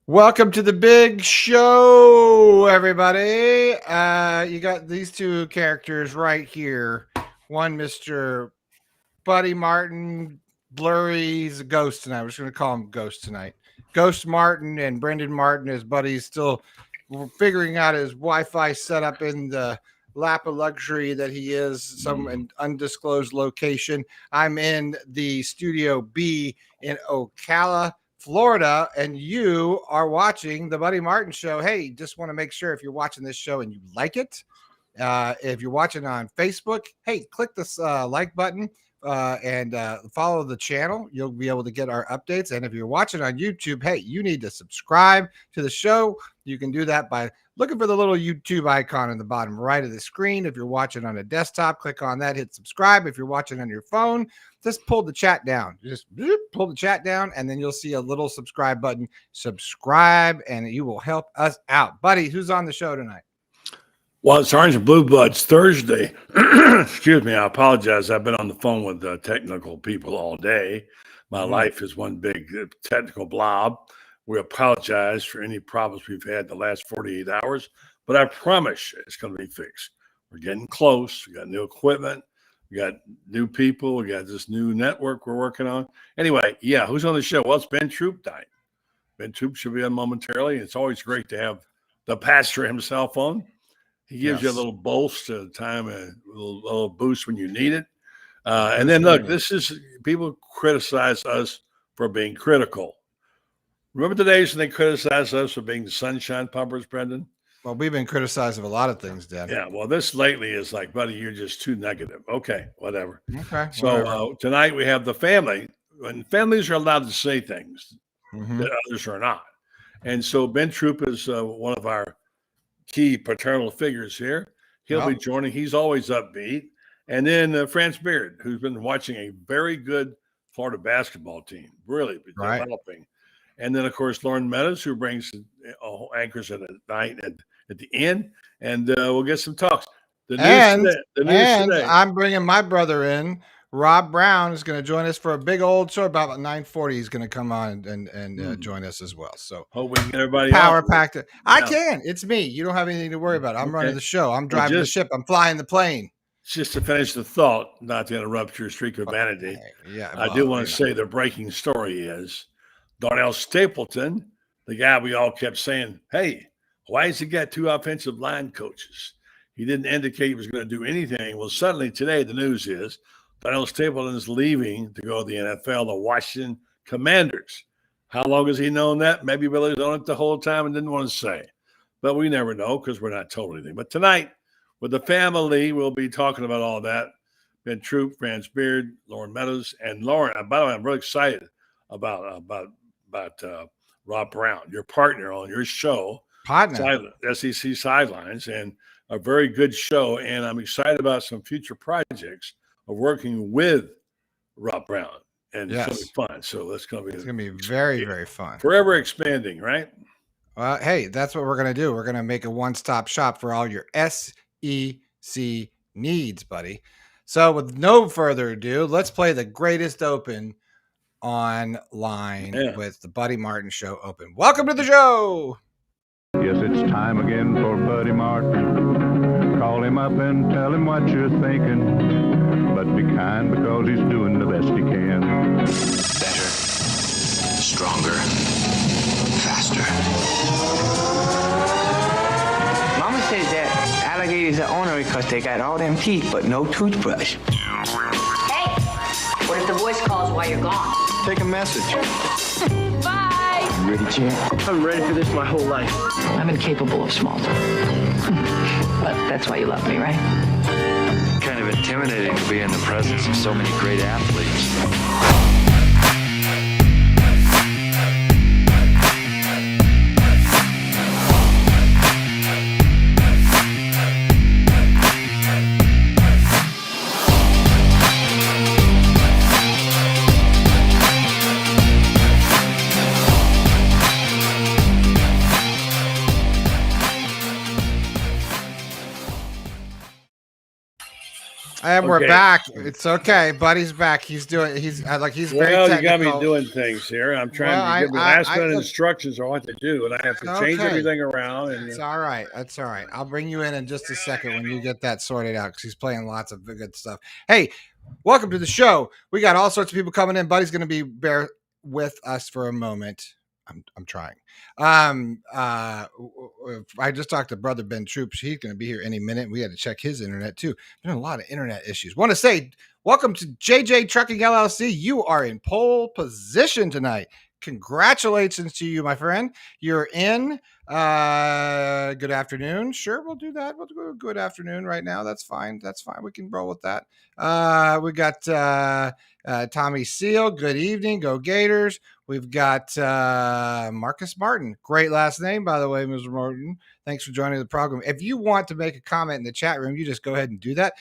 Welcome to the big show, everybody. You got these two characters right here. One, Mr. Buddy Martin, blurry. He's a ghost tonight. We're just going to call him Ghost tonight. Ghost Martin and Brenden Martin, his buddy's still figuring out his Wi-Fi setup in the lap of luxury that he is, some undisclosed location. I'm in the Studio B in Ocala, Florida, and you are watching the Buddy Martin Show. Hey, just want to make sure if you're watching this show and you like it, if you're watching on Facebook, hey, click this like button and follow the channel. You'll be able to get our updates. And if you're watching on YouTube, hey, you need to subscribe to the show. You can do that by looking for the little YouTube icon in the bottom right of the screen. If you're watching on a desktop, click on that, hit subscribe. If you're watching on your phone, just pull the chat down. Just pull the chat down, and then you'll see a little subscribe button. Subscribe, and you will help us out. Buddy, who's on the show tonight? Well, it's Orange BlueBloods Thursday. Excuse me, I apologize. I've been on the phone with technical people all day. My life is one big technical blob. We apologize for any problems we've had the last 48 hours, but I promise you it's going to be fixed. We're getting close. We got new equipment. We got new people. We got this new network we're working on. Anyway, yeah, who's on the show? Well, it's Ben Troupe night. Ben Troupe should be on momentarily. It's always great to have the pastor himself on. He gives you a little boost at a time, a little boost when you need it. And then, look, this is people criticize us for being critical. Remember the days when they criticized us for being the sunshine pumpers, Brenden? Well, we've been criticized of a lot of things, Dad. Yeah, well, this lately is like, buddy, you're just too negative. Okay, whatever. Okay. So tonight we have the family, and families are allowed to say things that others are not. And so Ben Troupe is one of our key paternal figures here. He'll be joining. He's always upbeat. And then Franz Beard, who's been watching a very good Florida basketball team, really developing. And then, of course, Loren Meadows, who brings anchors at night and at the end. And we'll get some talks. The news today. I'm bringing my brother in. Rob Brown is going to join us for a big old show. About 9:40, he's going to come on and join us as well. So hope we can get everybody power packed. I can. It's me. You don't have anything to worry about. I'm running the show. I'm driving the ship. I'm flying the plane. Just to finish the thought, not to interrupt your streak of vanity. I do want to say the breaking story is Darnell Stapleton, the guy we all kept saying, hey, why has he got two offensive line coaches? He didn't indicate he was going to do anything. Well, suddenly today the news is Darnell Stapleton is leaving to go to the NFL, the Washington Commanders. How long has he known that? Maybe Billy's known it the whole time and didn't want to say. But we never know because we're not told anything. But tonight, with the family, we'll be talking about all that. Ben Troupe, Franz Beard, Loren Meadows, and Loren. By the way, I'm really excited about Rob Brown, your partner on your show, SEC Sidelines, and a very good show. And I'm excited about some future projects of working with Rob Brown. And it's going to be fun. So it's going to be very, very fun. Forever expanding, right? Hey, that's what we're going to do. We're going to make a one-stop shop for all your SEC needs, buddy. So with no further ado, let's play the greatest open online with the Buddy Martin Show Open. Welcome to the show. Yes, it's time again for Buddy Martin. Call him up and tell him what you're thinking. But be kind because he's doing the best he can. Better, stronger, faster. Mama says that alligators are ornery because they got all them teeth but no toothbrush. Hey, what if the voice calls while you're gone? Take a message. Bye. You ready, champ? I'm ready for this my whole life. I'm incapable of small talk. But that's why you love me, right? Kind of intimidating to be in the presence of so many great athletes. And we're back. It's okay. Buddy's back. He's very technical. You got me doing things here. I'm trying to give me last minute instructions on what to do, and I have to change everything around. And it's all right. That's all right. I'll bring you in just a second when you get that sorted out because he's playing lots of good stuff. Hey, welcome to the show. We got all sorts of people coming in. Buddy's going to bear with us for a moment. I'm trying. I just talked to brother Ben Troupe. He's going to be here any minute. We had to check his internet too. There's a lot of internet issues. Want to say welcome to JJ Trucking LLC. You are in pole position tonight. Congratulations to you, my friend. You're in. Good afternoon. Sure, we'll do that. We'll do a good afternoon right now. That's fine. We can roll with that. We got Tommy Seal. Good evening. Go Gators. We've got Marcus Martin. Great last name, by the way, Mr. Martin. Thanks for joining the program. If you want to make a comment in the chat room, you just go ahead and do that.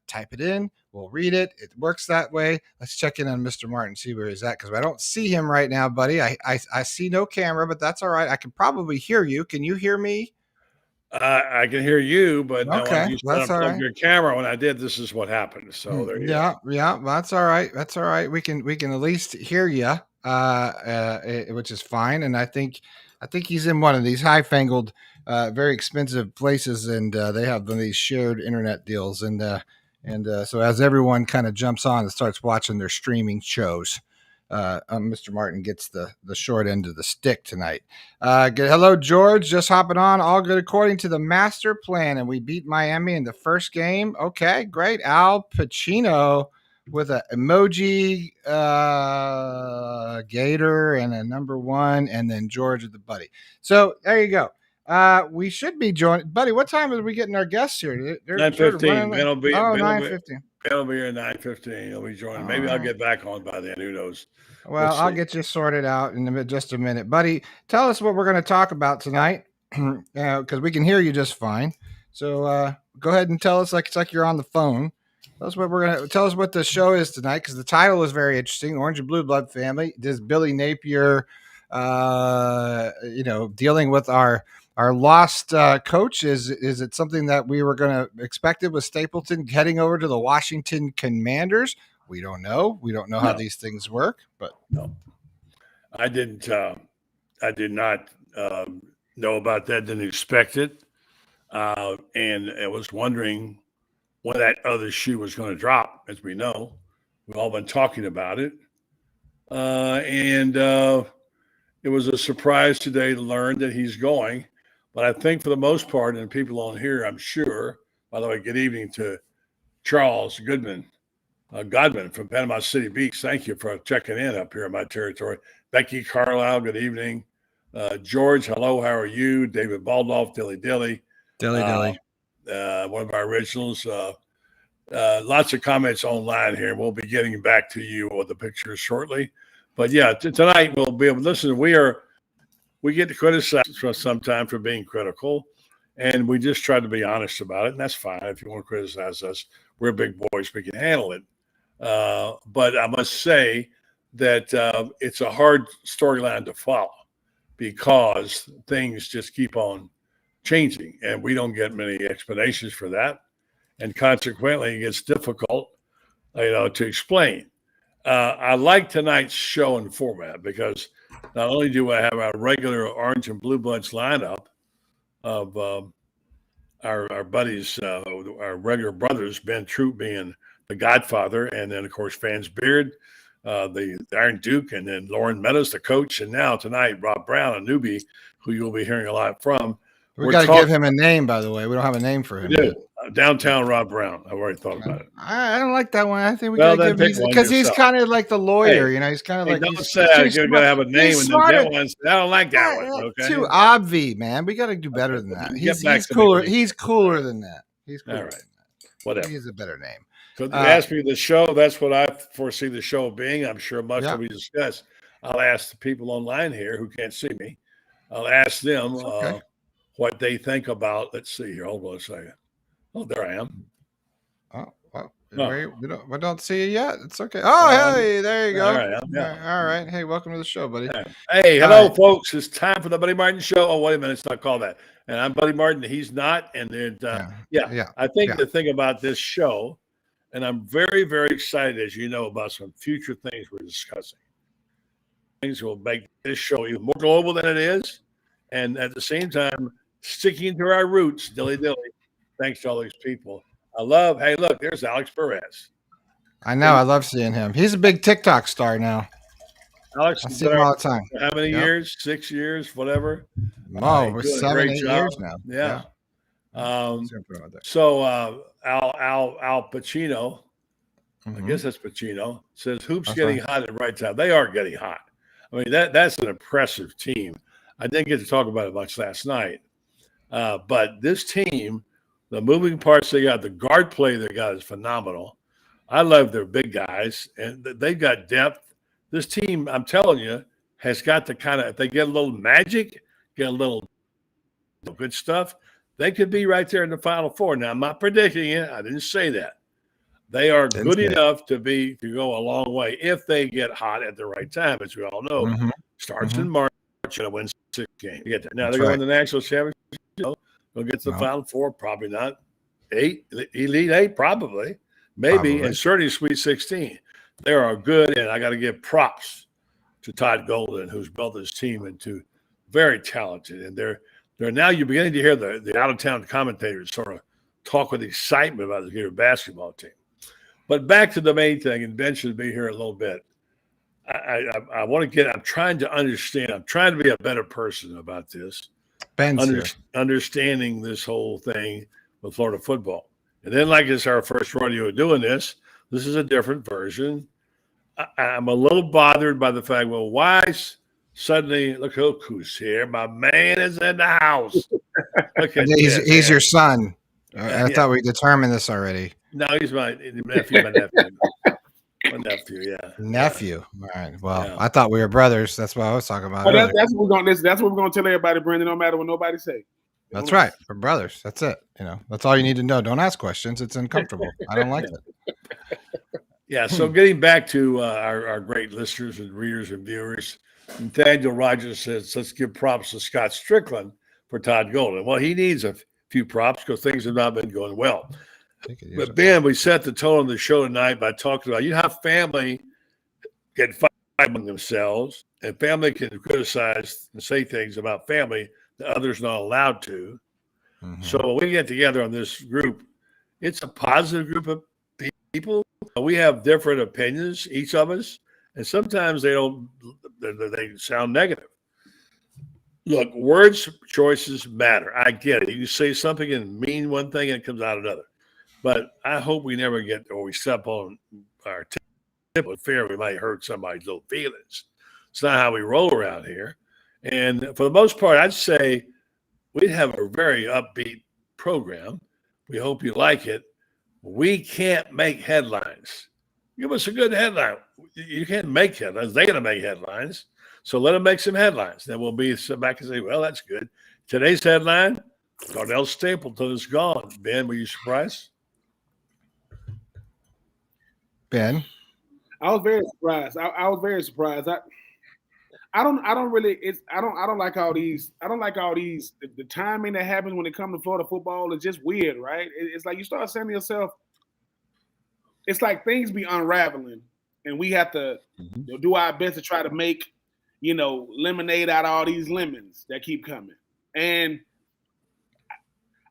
Type it in. We'll read it. It works that way. Let's check in on Mr. Martin, see where he's at, because I don't see him right now, buddy. I see no camera, but that's all right. I can probably hear you. Can you hear me? I can hear you, but okay, when you unplugged your camera, when I did, this is what happened. So there you go. Yeah, that's all right. That's all right. We can at least hear you, which is fine. And I think he's in one of these high-fangled, very expensive places, and they have one of these shared internet deals. And so as everyone kind of jumps on and starts watching their streaming shows, Mr. Martin gets the short end of the stick tonight. Hello, George. Just hopping on. All good according to the master plan, and we beat Miami in the first game. Okay, great. Al Pacino with an emoji, Gator, and a number 1, and then George with the buddy. So there you go. We should be joined. Buddy, what time are we getting our guests here? 9:15. Ben will be 9:15. Ben will be here at 9:15. He'll be joining. Maybe I'll get back on by then. Who knows? Well, I'll get you sorted out in just a minute. Buddy, tell us what we're going to talk about tonight, because we can hear you just fine. So go ahead and tell us it's like you're on the phone. Tell us what the show is tonight, because the title is very interesting. Orange and Blue Blood family. Does Billy Napier, dealing with our lost coach? Is it something that we were going to expect it with Stapleton heading over to the Washington Commanders? We don't know. We don't know how these things work, but no, I didn't. I did not know about that. Didn't expect it, and I was wondering when that other shoe was going to drop. As we know, we've all been talking about it, and it was a surprise today to learn that he's going. But I think for the most part, and people on here, I'm sure. By the way, good evening to Charles Godwin from Panama City Beach. Thank you for checking in up here in my territory. Becky Carlisle, good evening. George, hello, how are you? David Baldoff, Dilly. One of our originals. Lots of comments online here. We'll be getting back to you with the pictures shortly. But yeah, tonight we'll be able to listen. We get to criticize sometimes for being critical, and we just try to be honest about it, and that's fine. If you want to criticize us, we're big boys. We can handle it. But I must say that it's a hard storyline to follow because things just keep on changing, and we don't get many explanations for that. And consequently, it gets difficult, to explain. I like tonight's show and format because not only do I have our regular Orange and Blue Bloods lineup of our buddies, our regular brothers, Ben Troupe being the Godfather, and then of course Franz Beard, the Iron Duke, and then Loren Meadows, the coach, and now tonight Rob Brown, a newbie who you'll be hearing a lot from. We got to give him a name, by the way. We don't have a name for him. Yeah, Downtown Rob Brown. I've already thought about it. I don't like that one. I think we got to give him, because he's kind of like the lawyer. He's kind of like. Don't say you're going to have a name and that one. I don't like that one. Okay. Too obvious, man. We got to do better than that. He's cooler. He's cooler than that. He's cooler. All right. Whatever. He's a better name. So you asked me the show. That's what I foresee the show being. I'm sure much will be discussed. I'll ask the people online here who can't see me. I'll ask them what they think about. Let's see here. Hold on a second. Oh, there I am. Oh, well, we don't see you yet. It's okay. Oh, hey, there you go. All right. Hey, welcome to the show, buddy. Hey, hello, folks. It's time for the Buddy Martin Show. Oh, wait a minute. It's not called that. And I'm Buddy Martin. He's not. And then, I think the thing about this show And I'm very, very excited, as you know, about some future things we're discussing. Things will make this show even more global than it is. And at the same time, sticking to our roots, dilly. Thanks to all these people. Hey, look, there's Alex Perez. I know. I love seeing him. He's a big TikTok star now. Alex, I see him all the time. How many years? 6 years, whatever. Oh, we're 7, 8 years now. Yeah. So Al Pacino, I guess that's Pacino, says Hoops getting hot at the right time. They are getting hot. I mean, that's an impressive team. I didn't get to talk about it much last night. But this team, the moving parts they got, the guard play they got is phenomenal. I love their big guys, and they've got depth. This team, I'm telling you, has got the kind of, if they get a little magic, get a little good stuff, they could be right there in the Final Four. Now, I'm not predicting it. I didn't say that. They are good enough to go a long way if they get hot at the right time, as we all know. Starts in March and wins 6 games. You get that. Now, they're going to the national championship. They'll get to the Final Four, probably not 8, Elite 8, probably. Maybe, and certainly Sweet 16. They are good, and I got to give props to Todd Golden, who's built this team into very talented. And they're now you're beginning to hear the out-of-town commentators sort of talk with excitement about the Gator basketball team. But back to the main thing, and Ben should be here a little bit. I want to I'm trying to understand. I'm trying to be a better person about this. Ben's understanding this whole thing with Florida football. And then, like it's our first rodeo doing this, this is a different version. I'm a little bothered by the fact, well, why suddenly, look who's here. My man is in the house. He's your son. I thought we determined this already. No, he's my nephew. My nephew, yeah. Nephew. All right. Well, I thought we were brothers. That's what I was talking about. That's what we're gonna tell everybody, Brenden, no matter what nobody say. That's right. We're brothers. That's it. That's all you need to know. Don't ask questions. It's uncomfortable. I don't like it. Yeah. So getting back to our great listeners and readers and viewers, Nathaniel Rogers says, let's give props to Scott Strickland for Todd Golden. Well, he needs a few props because things have not been going well. But Ben, we set the tone of the show tonight by talking about how family get fight among themselves, and family can criticize and say things about family that others not allowed to. So when we get together on this group, it's a positive group of people. We have different opinions, each of us, and sometimes they sound negative. Look, words choices matter. I get it. You say something and mean one thing and it comes out another. But I hope we never get or we step on our tip of fear. We might hurt somebody's little feelings. It's not how we roll around here. And for the most part, I'd say we have a very upbeat program. We hope you like it. We can't make headlines. Give us a good headline. You can't make headlines. They're going to make headlines. So let them make some headlines. Then we'll be back and say, well, that's good. Today's headline, Darnell Stapleton is gone. Ben, were you surprised? Ben? I was very surprised. I was very surprised. I don't like all these. The timing that happens when it comes to Florida football is just weird, right? It's like you start saying to yourself, it's like things be unraveling, and we have to do our best to try to make, lemonade out of all these lemons that keep coming. And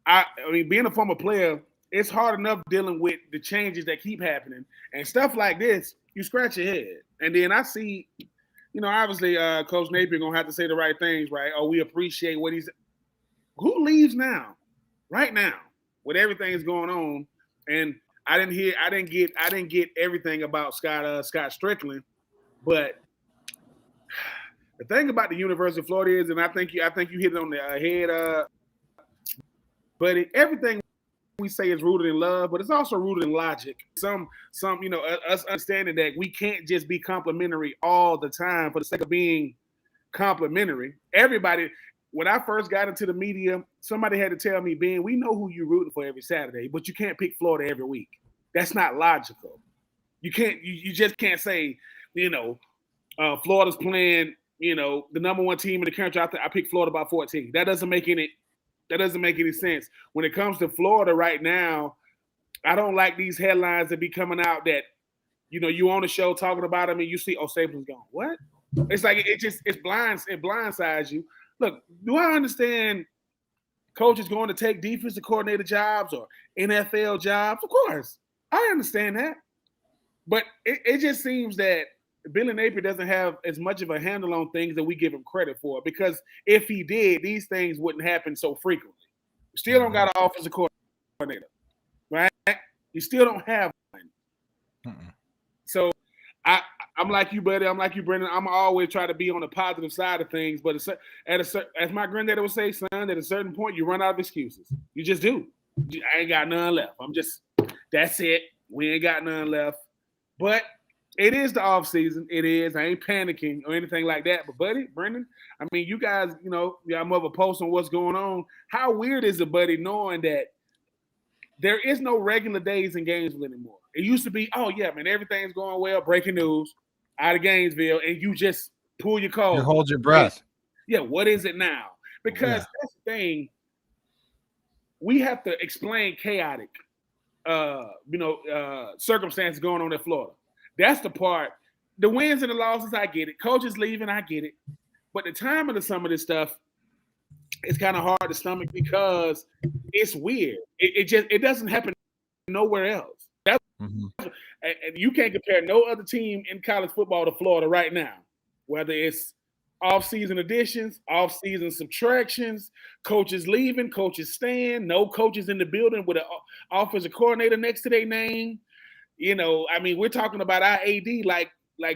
I mean, being a former player, it's hard enough dealing with the changes that keep happening and stuff like this. You scratch your head, and then I see. Obviously, Coach Napier gonna have to say the right things, right? Oh, we appreciate what he's. Who leaves now? Right now, with everything that's going on, and I didn't get everything about Scott Strickland, but the thing about the University of Florida is, and I think you hit it on the head, but everything we say is rooted in love, but it's also rooted in logic. Some us understanding that we can't just be complimentary all the time for the sake of being complimentary. Everybody, when I first got into the media, somebody had to tell me, Ben, we know who you're rooting for every Saturday, but you can't pick Florida every week. That's not logical. You can't. You just can't say, Florida's playing, the number one team in the country. I picked Florida by 14. That doesn't make any sense. When it comes to Florida right now, I don't like these headlines that be coming out that, you on the show talking about him and you see, Stapleton's gone. What? It's like it blindsides you. Look, do I understand coaches going to take defensive coordinator jobs or NFL jobs? Of course. I understand that. But it just seems that Billy Napier doesn't have as much of a handle on things that we give him credit for, because if he did, these things wouldn't happen so frequently. We still don't got an offensive coordinator, right? You still don't have one. So I'm like you, buddy. I'm like you, Brenden. I'm always try to be on the positive side of things, but as my granddaddy would say, son, at a certain point, you run out of excuses. You just do. I ain't got none left. That's it. We ain't got none left. But it is the off season. It is. I ain't panicking or anything like that. But buddy, Brenden, I mean, you guys, y'all more of a post on what's going on. How weird is it, buddy, knowing that there is no regular days in Gainesville anymore? It used to be, oh yeah, man, everything's going well. Breaking news out of Gainesville, and you just pull your call. You hold your breath. Yeah, what is it now? Because that's the thing. We have to explain chaotic circumstances going on in Florida. That's the part. The wins and the losses, I get it. Coaches leaving, I get it. But the timing of some of this stuff is kind of hard to stomach because it's weird. It doesn't happen nowhere else. And you can't compare no other team in college football to Florida right now, whether it's off-season additions, off-season subtractions, coaches leaving, coaches staying, no coaches in the building with an offensive coordinator next to their name. I mean, we're talking about our AD like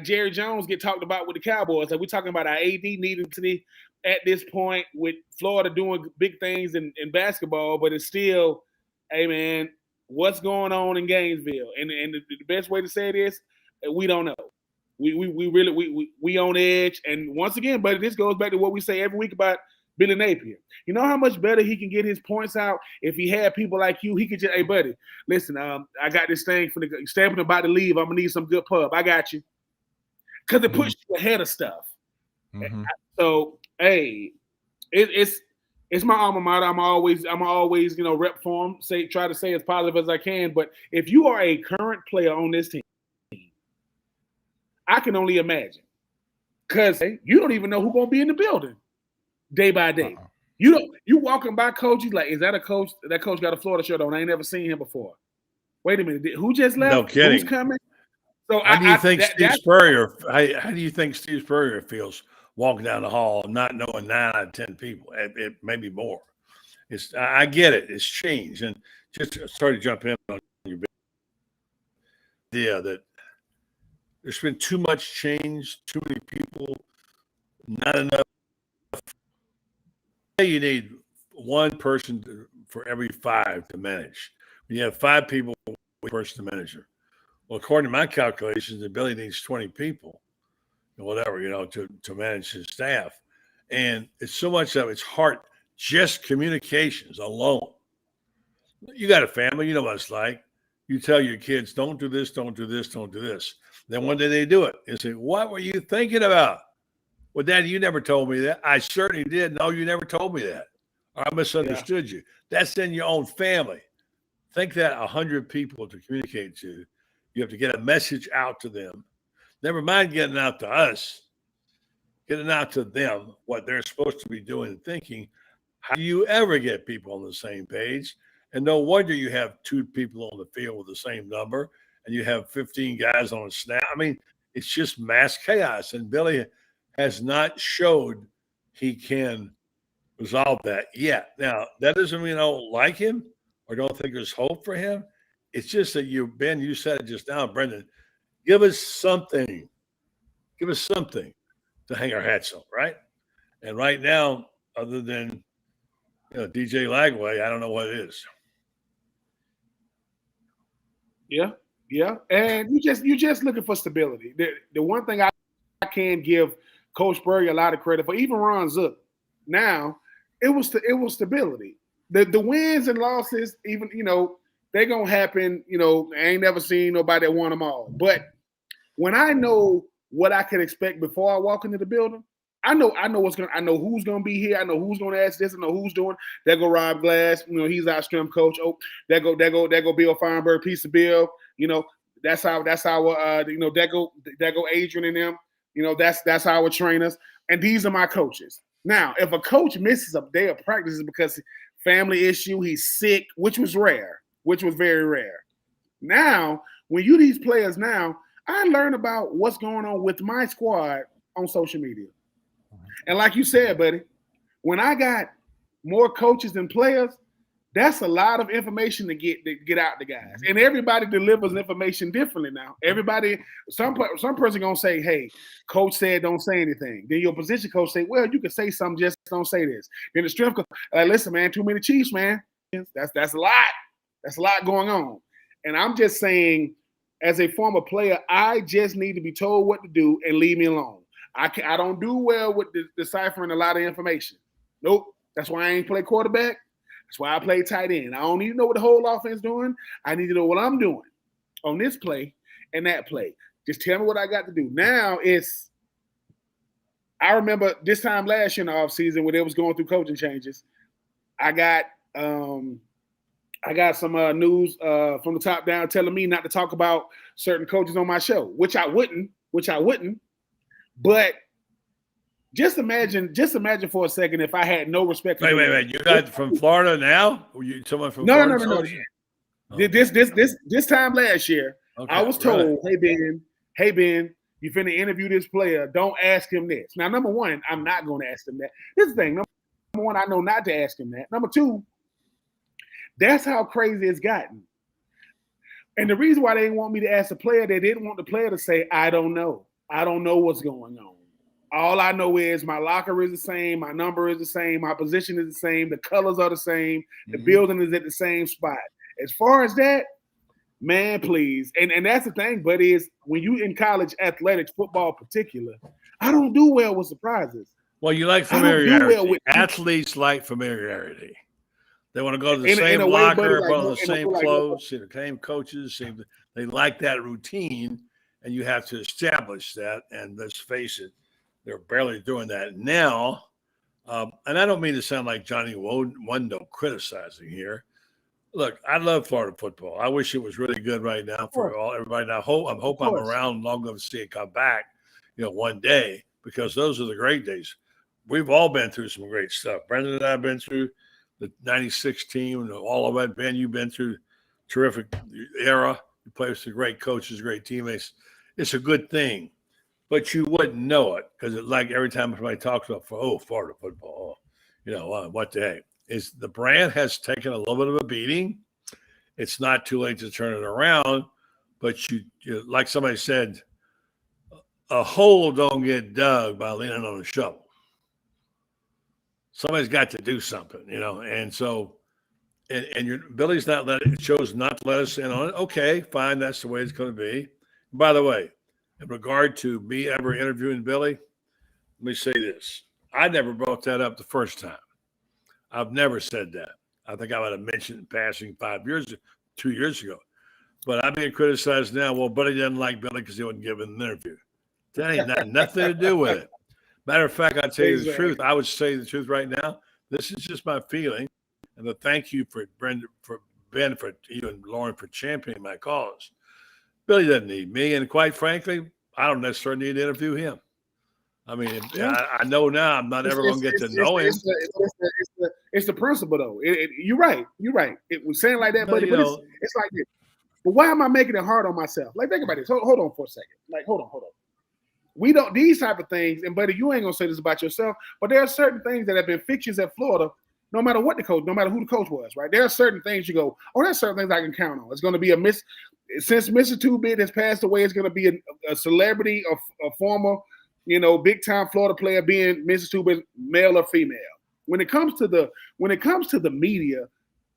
Jerry Jones get talked about with the Cowboys. Like, we're talking about our AD needing to be at this point with Florida doing big things in basketball, but it's still, hey, man, what's going on in Gainesville? And the best way to say it is, we don't know. We really on edge. And once again, buddy, this goes back to what we say every week about Billy Napier. You know how much better he can get his points out if he had people like you? He could just, hey, buddy, listen, I got this thing for the Stapleton about to leave. I'm gonna need some good pub. I got you, because it puts you ahead of stuff. So, hey, it's my alma mater. I'm always rep for him. Try to say as positive as I can. But if you are a current player on this team, I can only imagine, because you don't even know who's gonna be in the building day by day. You walking by coaches like, is that a coach? That coach got a Florida shirt on. I ain't never seen him before. Wait a minute, who just left? No kidding. Who's coming? So how do you think Steve Spurrier feels walking down the hall not knowing 9 out of 10 people? It maybe more. I get it. It's changed. And just sorry to jump in on your idea that there's been too much change, too many people, not enough. You need one person for every 5 to manage. When you have 5 people, one person to manage. Well, according to my calculations, the Billy needs 20 people, whatever, to manage his staff. And it's so much of it's hard, just communications alone. You got a family, you know what it's like. You tell your kids, don't do this, don't do this, don't do this. Then one day they do it. You say, what were you thinking about? Well, Daddy, you never told me that. I certainly did. No, you never told me that. Or I misunderstood you. That's in your own family. Think that 100 people to communicate to. You have to get a message out to them. Never mind getting out to us. Getting out to them what they're supposed to be doing and thinking. How do you ever get people on the same page? And no wonder you have 2 people on the field with the same number and you have 15 guys on a snap. I mean, it's just mass chaos. And Billy has not showed he can resolve that yet. Now, that doesn't mean I don't like him or don't think there's hope for him. It's just that you said it just now, Brenden, give us something. Give us something to hang our hats on, right? And right now, other than DJ Lagway, I don't know what it is. Yeah. And you just looking for stability. The one thing I can give Coach Spurrier a lot of credit for, even Ron Zook, now it was stability. The wins and losses, even they're gonna happen. I ain't never seen nobody that won them all. But when I know what I can expect before I walk into the building, I know who's gonna be here. I know who's gonna ask this. I know who's doing. There go Rob Glass. He's our strength coach. Oh, there go Bill Feinberg. Piece of Bill. That's our there go Adrian and them. That's our trainers. And these are my coaches. Now, if a coach misses a day of practice is because family issue, he's sick, which was very rare. Now, when you these players now, I learn about what's going on with my squad on social media. And like you said, buddy, when I got more coaches than players, that's a lot of information to get out to guys. And everybody delivers information differently now. Everybody, some person gonna say, "Hey, coach said don't say anything." Then your position coach say, "Well, you can say something, just don't say this." Then the strength coach, "Listen, man, too many Chiefs, man. That's a lot. That's a lot going on." And I'm just saying, as a former player, I just need to be told what to do and leave me alone. I don't do well with deciphering a lot of information. Nope. That's why I ain't play quarterback. That's why I play tight end. I don't need to know what the whole offense is doing. I need to know what I'm doing on this play and that play. Just tell me what I got to do. Now I remember this time last year in the offseason when they was going through coaching changes, I got some news from the top down telling me not to talk about certain coaches on my show, which I wouldn't. But just imagine for a second if I had no respect for Wait. You got from Florida now? Were you someone from Florida? No. Oh. This time last year, okay, I was told, really? hey Ben, you finna interview this player. Don't ask him this. Now, number one, I'm not going to ask him that. This is the thing. Number one, I know not to ask him that. Number two, that's how crazy it's gotten. And the reason why they didn't want me to ask the player, they didn't want the player to say, I don't know. I don't know what's going on. All I know is my locker is the same, my number is the same, my position is the same, the colors are the same, the building is at the same spot. As far as that, man, please. And that's the thing, but is when you in college athletics, football in particular, I don't do well with surprises. Well, you like familiarity. Athletes like familiarity. They want to go to the same locker, put on the same clothes, see the same coaches. They like that routine, and you have to establish that. And let's face it, they're barely doing that now. And I don't mean to sound like Johnny Wando criticizing here. Look, I love Florida football. I wish it was really good right now for everybody. And I hope I'm around long enough to see it come back, one day, because those are the great days. We've all been through some great stuff. Brenden and I have been through the 96 team and all of that. Ben, you've been through terrific era. You play with some great coaches, great teammates. It's a good thing. But you wouldn't know it because like every time somebody talks about, Florida football, what the heck? Is the brand has taken a little bit of a beating. It's not too late to turn it around, but you like somebody said, a hole don't get dug by leaning on a shovel. Somebody's got to do something, and so, and Billy's chose not to let us in on it. Okay, fine, that's the way it's going to be. By the way, in regard to me ever interviewing Billy, let me say this. I never brought that up the first time. I've never said that. I think I might have mentioned in passing 2 years ago. But I'm being criticized now. Well, Buddy doesn't like Billy because he wouldn't give an interview. That ain't nothing to do with it. Matter of fact, I'll tell you the truth. I would say the truth right now. This is just my feeling. And the thank you for Brenden, for Ben, for you and Loren for championing my cause. Billy doesn't need me. And quite frankly, I don't necessarily need to interview him. I mean, I know now I'm not ever going to get to know him. It's the principle, though. You're right. It was saying like that, but it's like this. But why am I making it hard on myself? Like, think about this. Hold on for a second. Like, hold on. We don't, these type of things, and buddy, you ain't going to say this about yourself, but there are certain things that have been fixtures at Florida, no matter what the coach, no matter who the coach was, right? There are certain things you go, there's certain things I can count on. It's going to be since Mr. Troupe has passed away, it's going to be a celebrity, a former, big time Florida player being Mrs. Troupe, male or female. When it comes to the media,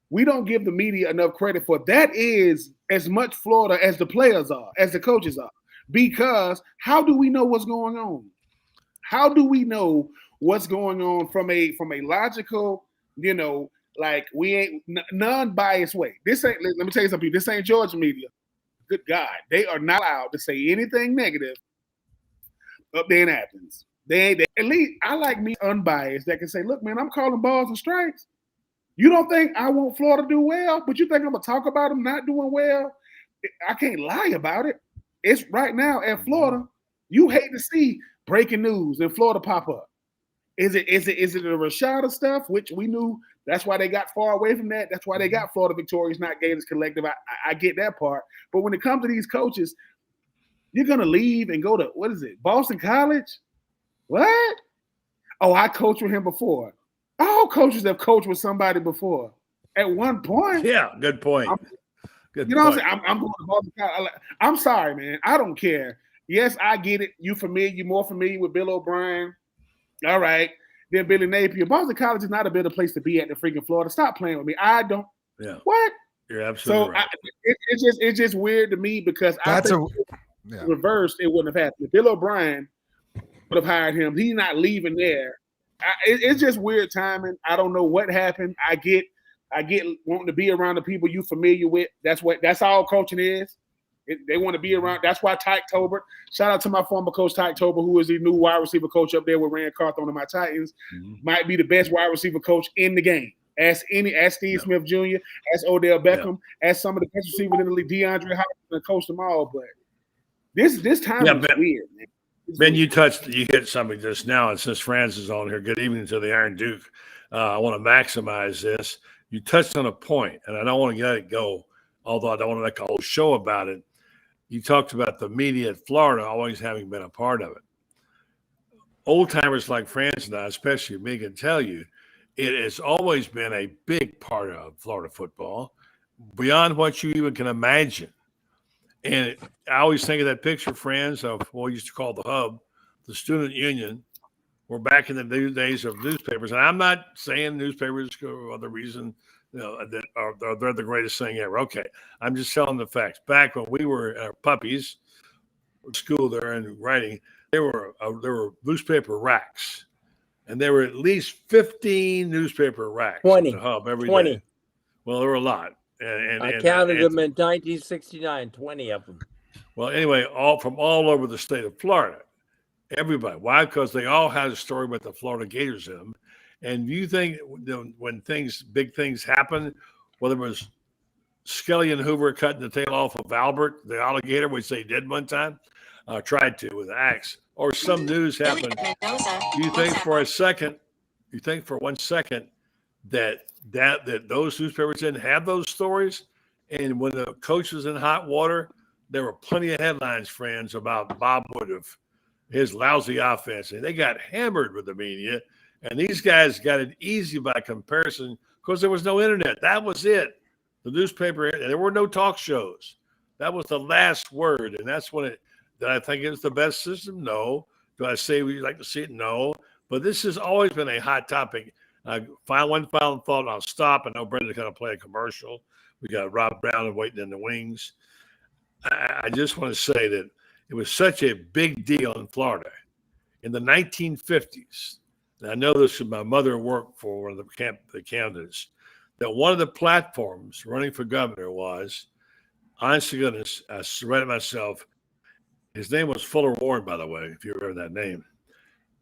we don't give the media enough credit for that. Is as much Florida as the players are, as the coaches are. Because how do we know what's going on? How do we know what's going on from a logical, like we ain't non-biased way? This ain't. Let me tell you something. This ain't Georgia media. Good God, they are not allowed to say anything negative up there in Athens. They at least I like me unbiased that can say, look, man, I'm calling balls and strikes. You don't think I want Florida to do well, but you think I'm gonna talk about them not doing well? I can't lie about it. It's right now at Florida. You hate to see breaking news in Florida pop up. Is it the Rashada stuff, which we knew that's why they got far away from that. That's why they got Florida Victorious, not Gators Collective. I get that part. But when it comes to these coaches, you're gonna leave and go to Boston College? What? Oh, I coached with him before. All coaches have coached with somebody before. At one point. Yeah, good point. Good you know point. What I'm saying? I'm going to Boston College. I'm sorry, man. I don't care. Yes, I get it. You're more familiar with Bill O'Brien. All right. Then Billy Napier. Boston College is not a better place to be at than freaking Florida. Stop playing with me. I don't. Yeah. What? You're absolutely right. It's just weird to me because reversed, it wouldn't have happened. If Bill O'Brien would have hired him, he's not leaving there. It's just weird timing. I don't know what happened. I get wanting to be around the people you familiar with. That's all coaching is. They want to be around. That's why Tyke Tolbert. Shout out to my former coach Tyke Tolbert, who is the new wide receiver coach up there with Rand Carthon and my Titans. Might be the best wide receiver coach in the game. Ask Steve Smith Jr., ask Odell Beckham, ask some of the best receivers in the league, DeAndre Hopkins, and coach them all. But this time is weird, man. Ben, you hit something just now, and since Franz is on here, good evening to the Iron Duke. I want to maximize this. You touched on a point, and I don't want to let it go, although I don't want to make a whole show about it. You talked about the media at Florida always having been a part of it. Old-timers like Franz and I, especially me, can tell you, it has always been a big part of Florida football, beyond what you even can imagine. And I always think of that picture, Franz, of what we used to call the hub, the student union. We're back in the days of newspapers. And I'm not saying newspapers are the reason that they're the greatest thing ever. Okay, I'm just telling the facts. Back when we were puppies, at school there and writing, there were newspaper racks. And there were at least 15 newspaper racks 20, at the hub every 20. day. Well, there were a lot. I counted them in 1969, 20 of them. Well, anyway, from all over the state of Florida, everybody. Why? Because they all had a story about the Florida Gators in them. And you think when big things happen, whether it was Skelly and Hoover cutting the tail off of Albert, the alligator, which they did one time, tried to with an axe, or some news happened, you think for 1 second that those newspapers didn't have those stories? And when the coach was in hot water, there were plenty of headlines, friends, about Bob Woodruff, his lousy offense. And they got hammered with the media. And these guys got it easy by comparison because there was no internet. That was it. The newspaper, there were no talk shows. That was the last word. And that's when did I think it was the best system? No. Do I say we'd like to see it? No. But this has always been a hot topic. One final thought, and I'll stop. I know Brendan's going to play a commercial. We got Rob Brown waiting in the wings. I just want to say that it was such a big deal in Florida in the 1950s. And I know this because my mother worked for one of the candidates, that one of the platforms running for governor was, honest to goodness, I read it myself. His name was Fuller Warren, by the way, if you remember that name.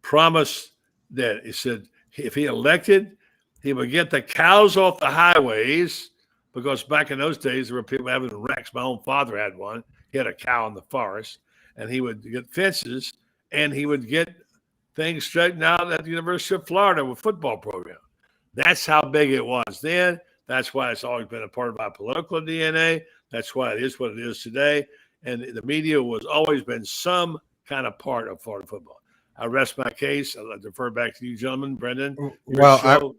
Promised that he said if he elected, he would get the cows off the highways, because back in those days there were people having wrecks. My own father had one. He had a cow in the forest, and he would get fences, and he would get things straightened out at the University of Florida with football program. That's how big it was then. That's why it's always been a part of my political DNA. That's why it is what it is today. And the media has always been some kind of part of Florida football. I rest my case. I'll defer back to you, gentlemen. Brenden. Well,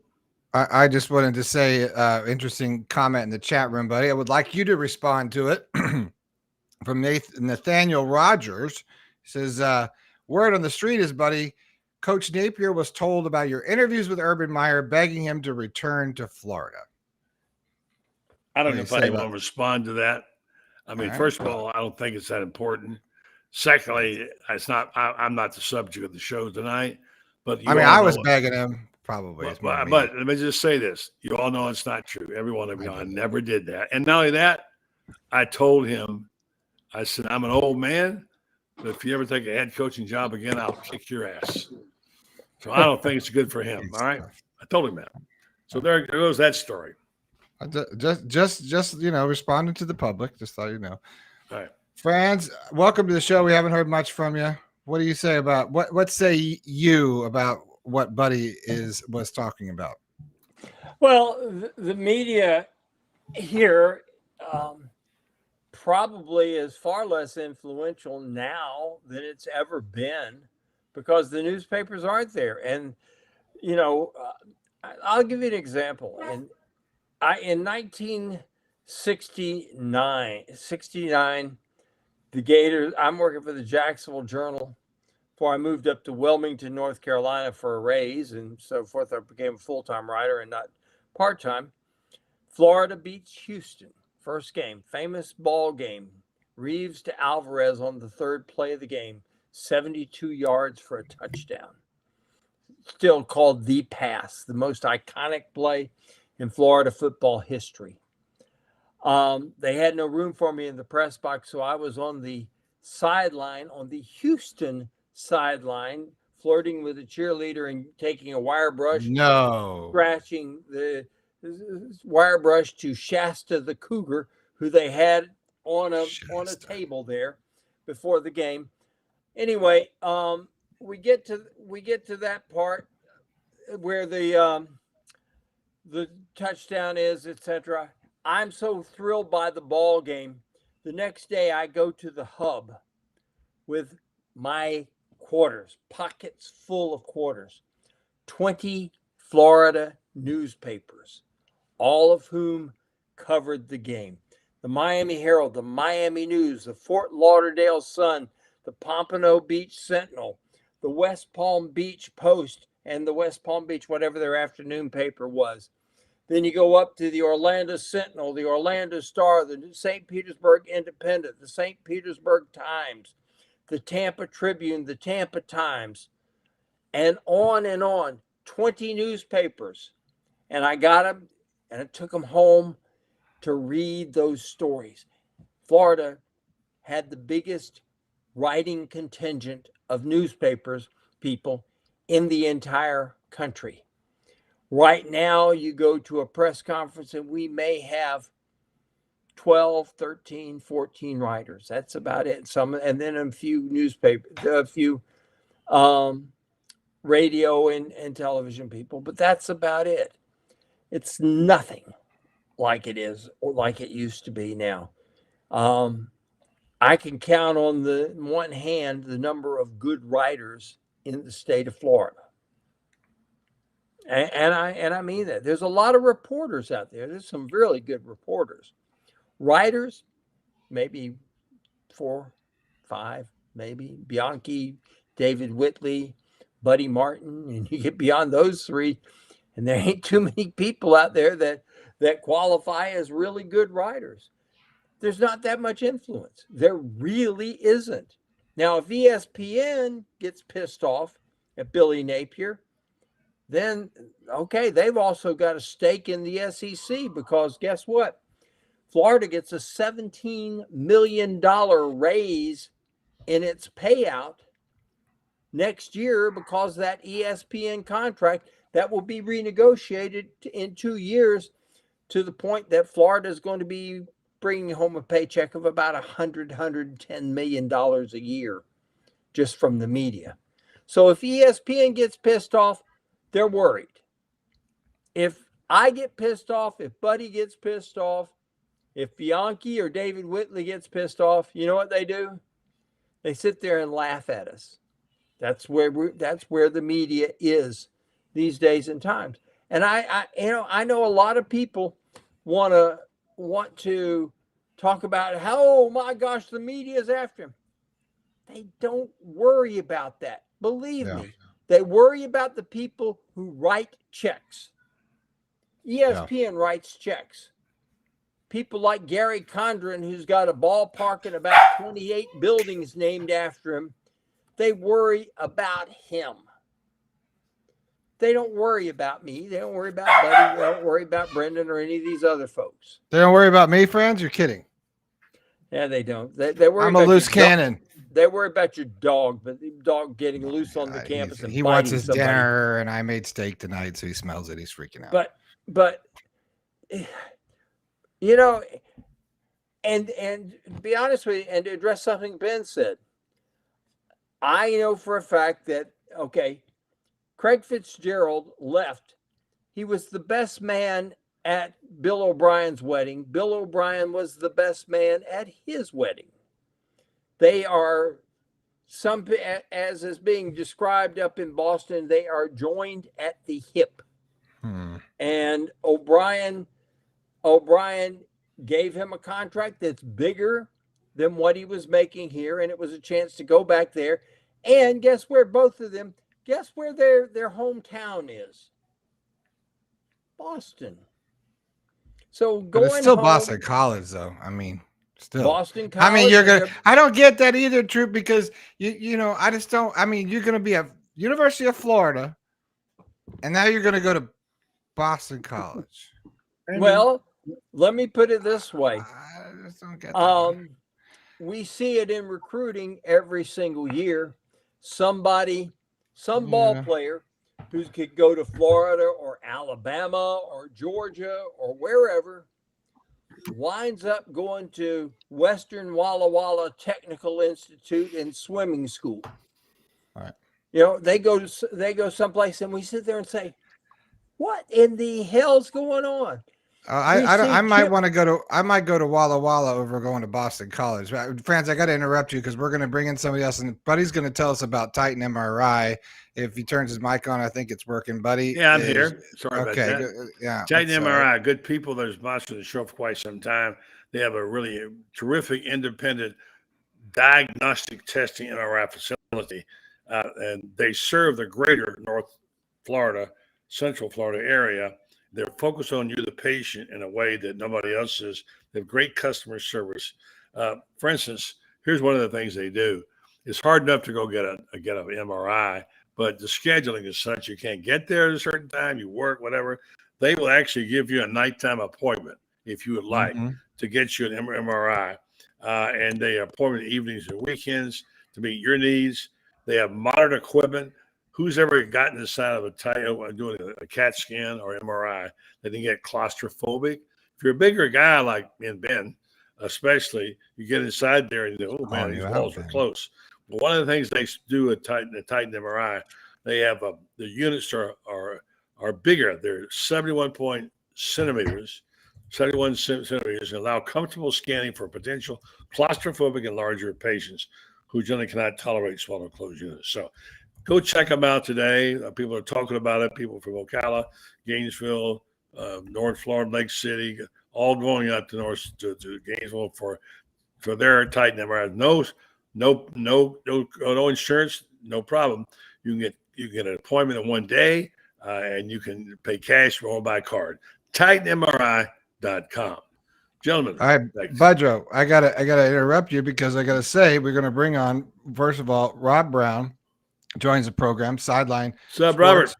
I just wanted to say interesting comment in the chat room, buddy. I would like you to respond to it from Nathaniel Rogers. He says, word on the street is, buddy, Coach Napier was told about your interviews with Urban Meyer, begging him to return to Florida. I don't know if I want to respond to that. I mean, first of all, I don't think it's that important. Secondly, it's not. I'm not the subject of the show tonight. But I was begging him. Probably. But let me just say this. You all know it's not true. Every one of you, I never did that. And not only that, I told him, I said, I'm an old man, But if you ever take a head coaching job again, I'll kick your ass. So I don't think it's good for him. All right. I told him that. So there goes that story. Just responding to the public. Just thought you know. All right. Franz, welcome to the show. We haven't heard much from you. What do you say about what say you about what Buddy was talking about? Well, the media here probably is far less influential now than it's ever been because the newspapers aren't there. And, I'll give you an example. In 1969, the Gators, I'm working for the Jacksonville Journal before I moved up to Wilmington, North Carolina for a raise and so forth. I became a full-time writer and not part-time. Florida beats Houston. First game, famous ball game. Reeves to Alvarez on the third play of the game, 72 yards for a touchdown. Still called the pass, the most iconic play in Florida football history. They had no room for me in the press box, so I was on the sideline, on the Houston sideline, flirting with a cheerleader and taking a wire brush. Scratching the wire brush to Shasta the Cougar, who they had on a table there before the game. Anyway, we get to that part where the touchdown is, etc. I'm so thrilled by the ball game. The next day, I go to the hub with my quarters, pockets full of quarters, 20 Florida newspapers, all of whom covered the game. The Miami Herald, the Miami News, the Fort Lauderdale Sun, the Pompano Beach Sentinel, the West Palm Beach Post, and the West Palm Beach, whatever their afternoon paper was. Then you go up to the Orlando Sentinel, the Orlando Star, the St. Petersburg Independent, the St. Petersburg Times, the Tampa Tribune, the Tampa Times, and on, 20 newspapers. And I got them, and I took them home to read those stories. Florida had the biggest writing contingent of newspapers people in the entire country. Right now, you go to a press conference and we may have 12, 13, 14 writers. That's about it. And then a few radio and television people, but that's about it. It's nothing like it is or like it used to be now. I can count on one hand the number of good writers in the state of Florida. And I mean that. There's a lot of reporters out there. There's some really good reporters. Writers, maybe 4, 5, maybe. Bianchi, David Whitley, Buddy Martin, and you get beyond those three, and there ain't too many people out there that qualify as really good writers. There's not that much influence. There really isn't. Now, if ESPN gets pissed off at Billy Napier, then, okay, they've also got a stake in the SEC because guess what? Florida gets a $17 million raise in its payout next year because that ESPN contract that will be renegotiated in 2 years to the point that Florida is going to be bringing home a paycheck of about $110 million a year just from the media. So if ESPN gets pissed off, they're worried. If I get pissed off, if Buddy gets pissed off, if Bianchi or David Whitley gets pissed off, you know what they do? They sit there and laugh at us. That's where the media is these days and times. And I know a lot of people want to talk about how, oh my gosh, the media is after him. They don't worry about that. Believe me. They worry about the people who write checks. ESPN writes checks. People like Gary Condren, who's got a ballpark and about 28 buildings named after him, they worry about him. They don't worry about me. They don't worry about Buddy. They don't worry about Brenden or any of these other folks. They don't worry about me, friends? You're kidding. Yeah, they don't. They worry I'm a loose cannon. They worry about your dog, but the dog getting loose on the campus and he wants biting his somebody. dinner, and I made steak tonight, so he smells it. He's freaking out. But you know, and to be honest with you, and to address something Ben said, I know for a fact that Craig Fitzgerald left. He was the best man at Bill O'Brien's wedding. Bill O'Brien was the best man at his wedding. They are as is being described up in Boston, they are joined at the hip. And O'Brien gave him a contract that's bigger than what he was making here, and it was a chance to go back there. And guess where their hometown is? Boston. So but it's still Boston College, though. I mean, still Boston College. I mean, I don't get that either, Troupe, because I just don't. I mean, you're going to be at University of Florida, and now you're going to go to Boston College. Well, let me put it this way. I just don't get that. We see it in recruiting every single year. Some ball player who could go to Florida or Alabama or Georgia or wherever winds up going to Western Walla Walla Technical Institute and swimming school. All right. They go someplace, and we sit there and say, what in the hell's going on? I might go to Walla Walla over going to Boston College. Franz, I got to interrupt you because we're going to bring in somebody else, and Buddy's going to tell us about Titan MRI. If he turns his mic on, I think it's working. Buddy, yeah, I'm here. Sorry about that. Good. Yeah, Titan MRI, good people. There's sponsored the show for quite some time. They have a really terrific independent diagnostic testing MRI facility, and they serve the greater North Florida, Central Florida area. They're focused on you, the patient, in a way that nobody else is. They have great customer service. For instance, here's one of the things they do. It's hard enough to go get an MRI, but the scheduling is such you can't get there at a certain time, you work, whatever. They will actually give you a nighttime appointment, if you would like, to get you an MRI. And they appointment evenings and weekends to meet your needs. They have modern equipment. Who's ever gotten inside of doing a CAT scan or MRI that they get claustrophobic? If you're a bigger guy like me and Ben, especially, you get inside there and you go, oh man, these walls are close. But one of the things they do at Titan MRI, they have the units are bigger. They're 71 centimeters, and allow comfortable scanning for potential claustrophobic and larger patients who generally cannot tolerate small enclosed units. So go check them out today. People are talking about it. People from Ocala, Gainesville, North Florida, Lake City, all going up to Gainesville for their Titan MRI. No insurance, no problem. You can get an appointment in one day, and you can pay cash or by card. TitanMRI.com. Gentlemen. All right, Budro, I gotta interrupt you because I gotta say we're gonna bring on, first of all, Rob Brown joins the program, sideline. What's up, Robert?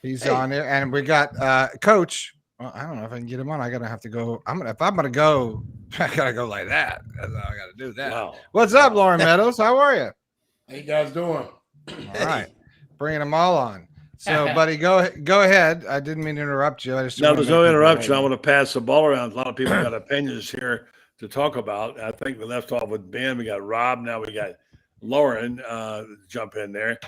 He's on there, and we got Coach. Well, I don't know if I can get him on. I gotta have to go. If I'm gonna go, I gotta go like that. That's how I gotta do that. Wow. What's up, Loren Meadows? How are you? How you guys doing? All right, bringing them all on. So, buddy, go ahead. I didn't mean to interrupt you. There's no interruption. I want to pass the ball around. A lot of people got opinions here to talk about. I think we left off with Ben. We got Rob. Now we got Loren jump in there.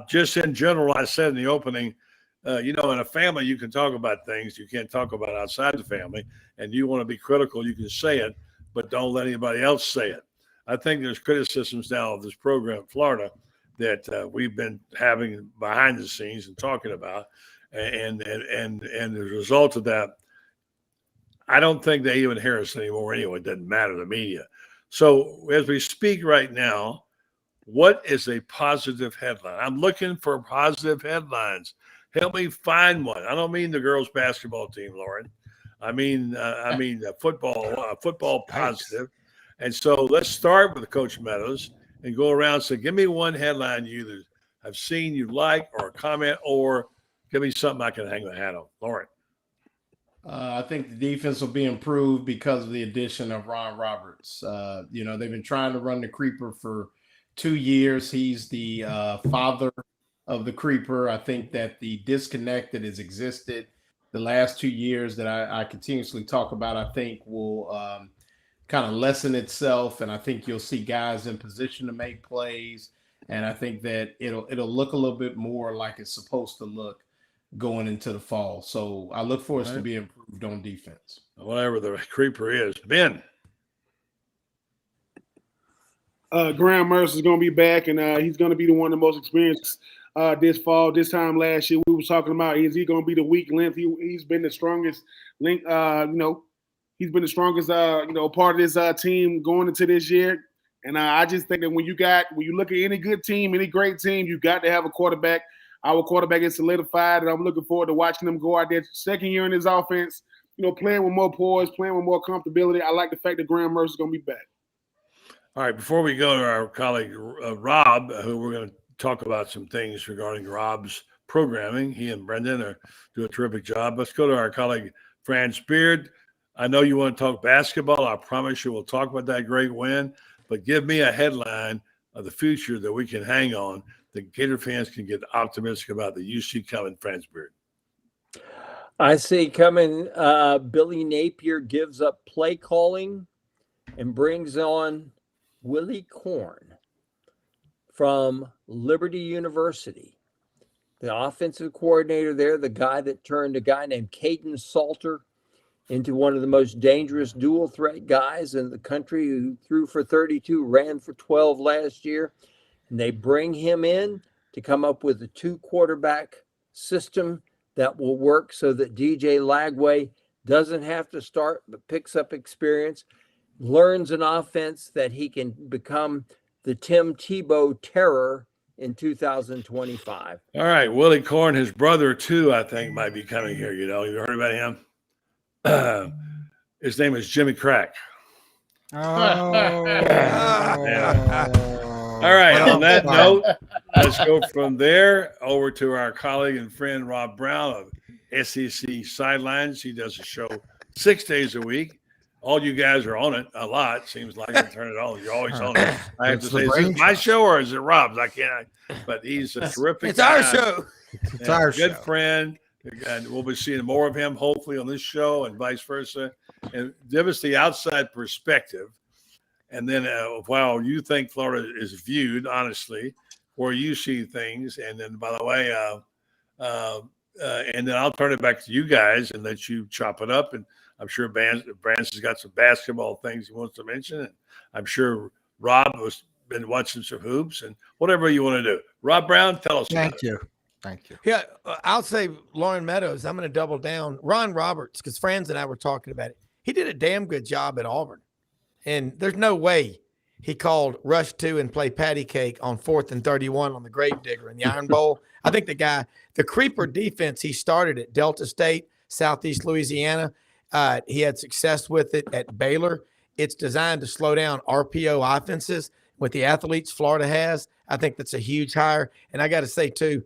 Just in general, I said in the opening, in a family, you can talk about things you can't talk about outside the family. And you want to be critical, you can say it, but don't let anybody else say it. I think there's criticisms now of this program in Florida that we've been having behind the scenes and talking about. And the result of that, I don't think they even hear us anymore anyway. It doesn't matter, the media. So as we speak right now, what is a positive headline? I'm looking for positive headlines. Help me find one. I don't mean the girls' basketball team, Loren. I mean football positive. And so let's start with Coach Meadows and go around and say, give me one headline you either have seen you like or a comment, or give me something I can hang my hat on. Loren. I think the defense will be improved because of the addition of Ron Roberts. They've been trying to run the creeper for 2 years. He's the father of the creeper. I think that the disconnect that has existed the last 2 years that I continuously talk about, I think will kind of lessen itself. And I think you'll see guys in position to make plays. And I think that it'll look a little bit more like it's supposed to look going into the fall. So I look for us to be improved on defense. Whatever the creeper is. Ben. Graham Mercer's going to be back, and he's going to be the one of the most experienced this fall. This time last year, we were talking about, is he going to be the weak link? He's been the strongest link. He's been the strongest part of this team going into this year. And I just think that when you look at any good team, any great team, you got to have a quarterback. Our quarterback is solidified, and I'm looking forward to watching him go out there second year in his offense, playing with more poise, playing with more comfortability. I like the fact that Graham Mercer's going to be back. All right, before we go to our colleague Rob, who we're going to talk about some things regarding Rob's programming. He and Brenden do a terrific job. Let's go to our colleague Franz Beard. I know you want to talk basketball. I promise you we'll talk about that great win. But give me a headline of the future that we can hang on, that Gator fans can get optimistic about that you see coming, Franz Beard. I see coming, Billy Napier gives up play calling and brings on Willie Korn from Liberty University, the offensive coordinator there, the guy that turned a guy named Caden Salter into one of the most dangerous dual threat guys in the country, who threw for 32, ran for 12 last year. And they bring him in to come up with a 2-quarterback system that will work so that DJ Lagway doesn't have to start, but picks up experience, learns an offense that he can become the Tim Tebow terror in 2025. All right. Willie Korn, his brother, too, I think, might be coming here. You heard about him? His name is Jimmy Crack. Oh. Yeah. All right. On that note, let's go from there over to our colleague and friend Rob Brown of SEC Sidelines. He does a show 6 days a week. All you guys are on it a lot. Seems like I turn it on. You're always on it. I have to say, is this my show or is it Rob's? I can't. But he's a terrific It's guy. our show. It's our good show. friend. And we'll be seeing more of him, hopefully, on this show and vice versa. And give us the outside perspective. And then while you think Florida is viewed, honestly, where you see things. And then, by the way, and then I'll turn it back to you guys and let you chop it up. And I'm sure Branson's got some basketball things he wants to mention. And I'm sure Rob has been watching some hoops and whatever you want to do. Rob Brown, tell us. Thank you. Yeah, I'll say Loren Meadows. I'm going to double down. Ron Roberts, because Franz and I were talking about it. He did a damn good job at Auburn. And there's no way he called rush 2 and play patty cake on 4th and 31 on the Gravedigger in the Iron Bowl. I think the creeper defense he started at Delta State, Southeast Louisiana, he had success with it at Baylor. It's designed to slow down RPO offenses with the athletes Florida has. I think that's a huge hire. And I got to say, too,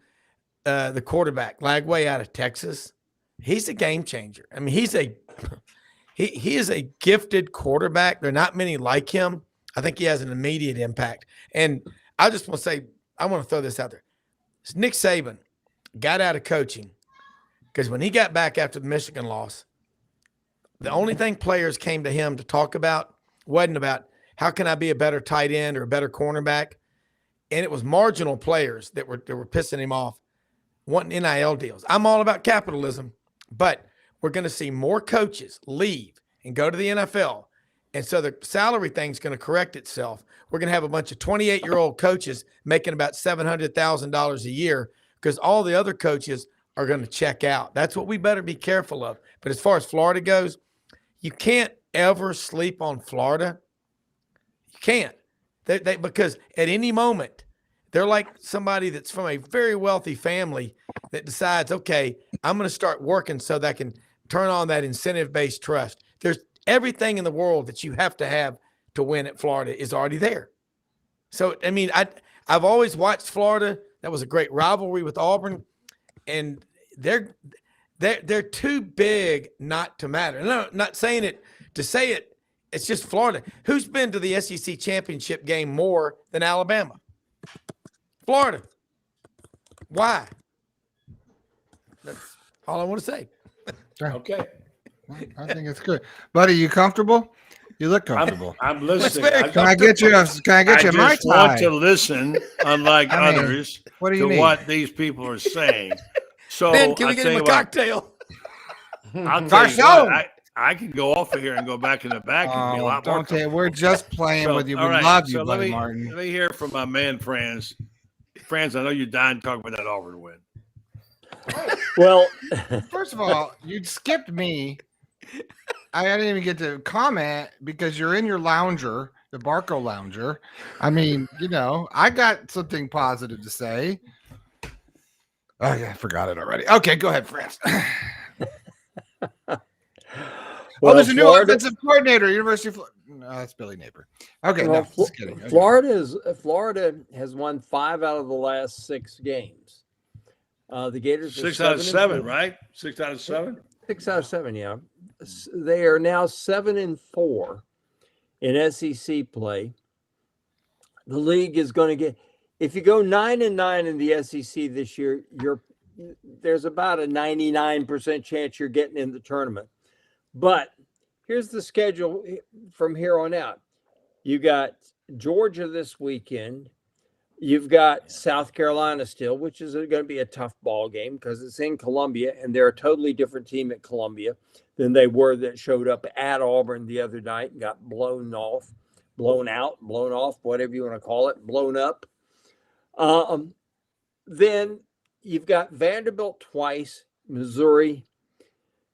the quarterback, Lagway out of Texas, he's a game changer. I mean, he is a gifted quarterback. There are not many like him. I think he has an immediate impact. And I just want to say, I want to throw this out there. Nick Saban got out of coaching because when he got back after the Michigan loss, the only thing players came to him to talk about wasn't about how can I be a better tight end or a better cornerback. And it was marginal players that were pissing him off, wanting NIL deals. I'm all about capitalism, but we're going to see more coaches leave and go to the NFL. And so the salary thing's going to correct itself. We're going to have a bunch of 28-year-old coaches making about $700,000 a year because all the other coaches are going to check out. That's what we better be careful of. But as far as Florida goes, you can't ever sleep on Florida. You can't. Because at any moment, they're like somebody that's from a very wealthy family that decides, okay, I'm going to start working so that I can turn on that incentive-based trust. There's everything in the world that you have to win at Florida is already there. So, I mean, I've always watched Florida. That was a great rivalry with Auburn, and they're too big not to matter. No, not saying it to say it It's just Florida. Who's been to the SEC championship game more than Alabama? Florida. Why? That's all I want to say. Okay. I think it's good. Buddy, you comfortable? You look comfortable. I'm listening. Can I get you my tie? Want to listen, unlike others, what do you need? What these people are saying. So Ben, can we get him a cocktail? I'll tell you what, I can go off of here and go back in the back and be a lot more. We're just playing with you. We love you, Buddy Martin. Let me hear from my man, Franz. Franz, I know you're dying to talk about that Auburn win. Well, first of all, you skipped me. I didn't even get to comment because you're in your lounger, the Barco lounger. I mean, I got something positive to say. Oh, yeah, I forgot it already. Okay, go ahead, Franz. There's a new offensive coordinator, University of Florida. No, that's Billy Napier. Okay, just kidding. Okay. Florida has won 5 out of the last 6 games. The Gators 6 out of 7, right? 6 out of 7. 6 out of 7, yeah. They are now 7-4 in SEC play. The league is going to get. If you go 9-9 in the SEC this year, there's about a 99% chance you're getting in the tournament. But here's the schedule from here on out. You got Georgia this weekend. You've got South Carolina still, which is going to be a tough ball game because it's in Columbia, and they're a totally different team at Columbia than they were that showed up at Auburn the other night and got blown off, whatever you want to call it, blown up. Then you've got Vanderbilt twice, Missouri.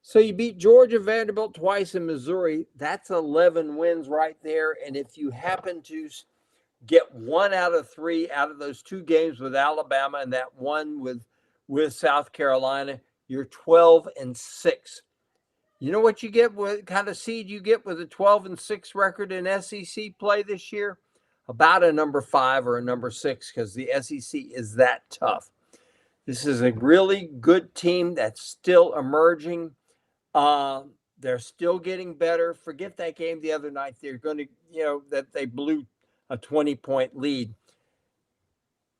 So you beat Georgia, Vanderbilt twice, in Missouri. That's 11 wins right there. And if you happen to get 1 out of 3 out of those 2 games with Alabama and that one with South Carolina, you're 12-6. You know what you get? What kind of seed you get with a 12-6 record in SEC play this year? About a number 5 or a number 6 because the SEC is that tough. This is a really good team that's still emerging. They're still getting better. Forget that game the other night. They're going to, that they blew a 20-point lead.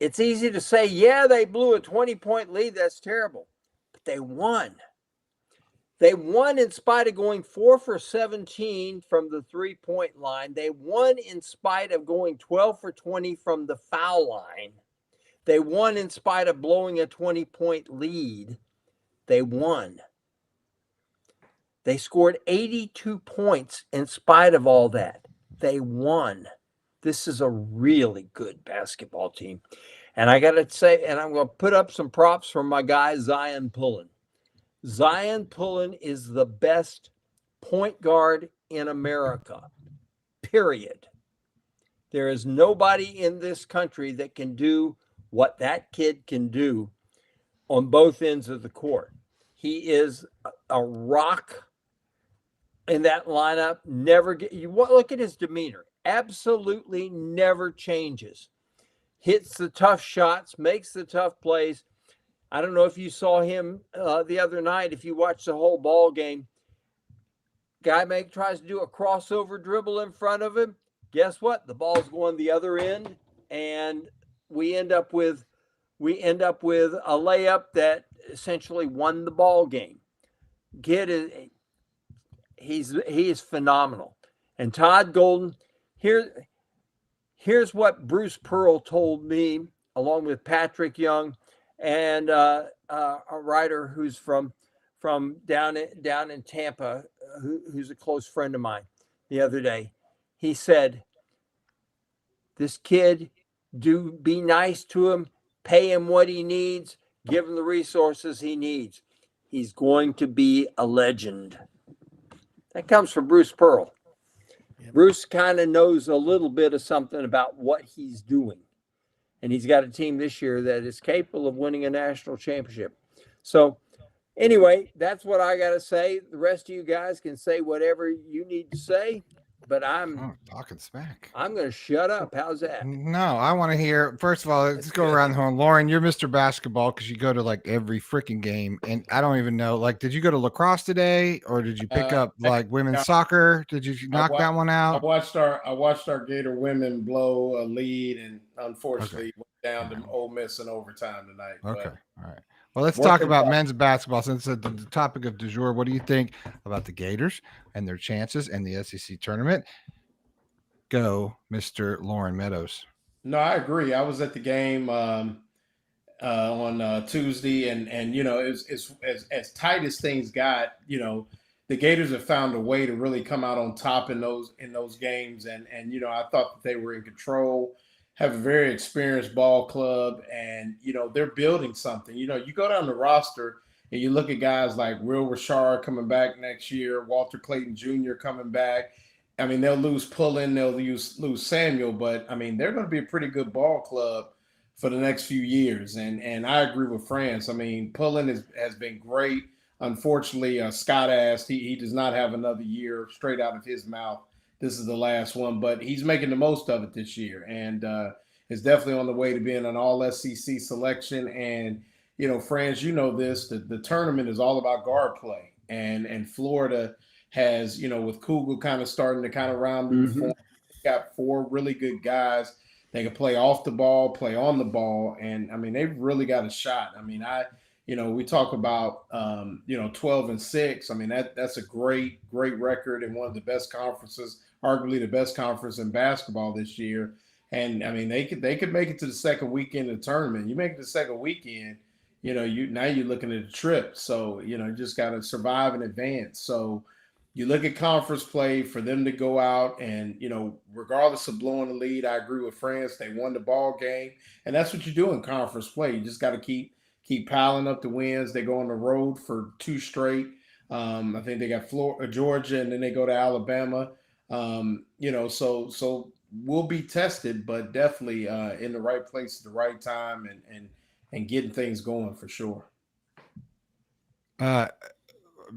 It's easy to say, yeah, they blew a 20-point lead. That's terrible. But they won. They won in spite of going 4 for 17 from the 3-point line. They won in spite of going 12 for 20 from the foul line. They won in spite of blowing a 20-point lead. They won. They scored 82 points in spite of all that. They won. This is a really good basketball team. And I got to say, and I'm going to put up some props from my guy, Zion Pullen. Zion Pullen is the best point guard in America, period. There is nobody in this country that can do what that kid can do on both ends of the court. He is a rock in that lineup. Look at his demeanor. Absolutely never changes. Hits the tough shots, makes the tough plays. I don't know if you saw him the other night. If you watched the whole ball game, guy tries to do a crossover dribble in front of him. Guess what? The ball's going the other end, and we end up with a layup that essentially won the ball game. He is phenomenal. And Todd Golden, here's what Bruce Pearl told me, along with Patrick Young and a writer who's from down in Tampa, who's a close friend of mine, the other day. He said, this kid, be nice to him, pay him what he needs, give him the resources he needs. He's going to be a legend. That comes from Bruce Pearl. Yep. Bruce kind of knows a little bit of something about what he's doing. And he's got a team this year that is capable of winning a national championship. So anyway, that's what I got to say. The rest of you guys can say whatever you need to say. but I'm talking smack. I'm going to shut up. How's that? No, I want to hear. First of all, let's go around the horn. Lauren, you're Mr. Basketball because you go to like every freaking game, and I don't even know. Like, did you go to lacrosse today, or did you pick up like women's soccer? Did you knock that one out? I watched our Gator women blow a lead, and unfortunately went down to Ole Miss in overtime tonight. Okay, all right. Well, let's talk about men's basketball since it's the topic of du jour. What do you think about the Gators and their chances in the SEC tournament? Go, Mr. Loren Meadows. No, I agree. I was at the game on Tuesday, and you know, it's as tight as things got. You know, the Gators have found a way to really come out on top in those games, and you know, I thought that they were in control. Have a very experienced ball club, and you know, they're building something. You know, you go down the roster and you look at guys like Will Richard coming back next year, Walter Clayton Jr. coming back. I mean, they'll lose Pullen, they'll lose Samuel, but I mean, they're going to be a pretty good ball club for the next few years. And I agree with Franz. I mean, Pullen has been great. Unfortunately, Scott asked, he does not have another year straight out of his mouth. This is the last one, but he's making the most of it this year, and is definitely on the way to being an all-SEC selection. And, you know, Franz, you know this, the tournament is all about guard play, and Florida has, you know, with Kugel kind of starting to kind of round the form, got 4 really good guys. They can play off the ball, play on the ball, and, I mean, they've really got a shot. I mean, you know, we talk about, you know, 12-6. I mean, that's a great record and one of the best conferences, arguably the best conference in basketball this year. And I mean, they could make it to the second weekend of the tournament. You make it to the second weekend, you know, now you're looking at a trip. So, you know, you just got to survive and advance. So you look at conference play for them to go out and, you know, regardless of blowing the lead, I agree with France. They won the ball game, and that's what you do in conference play. You just got to keep piling up the wins. They go on the road for 2 straight. I think they got Georgia, and then they go to Alabama. You know, so we'll be tested, but definitely in the right place at the right time and getting things going for sure.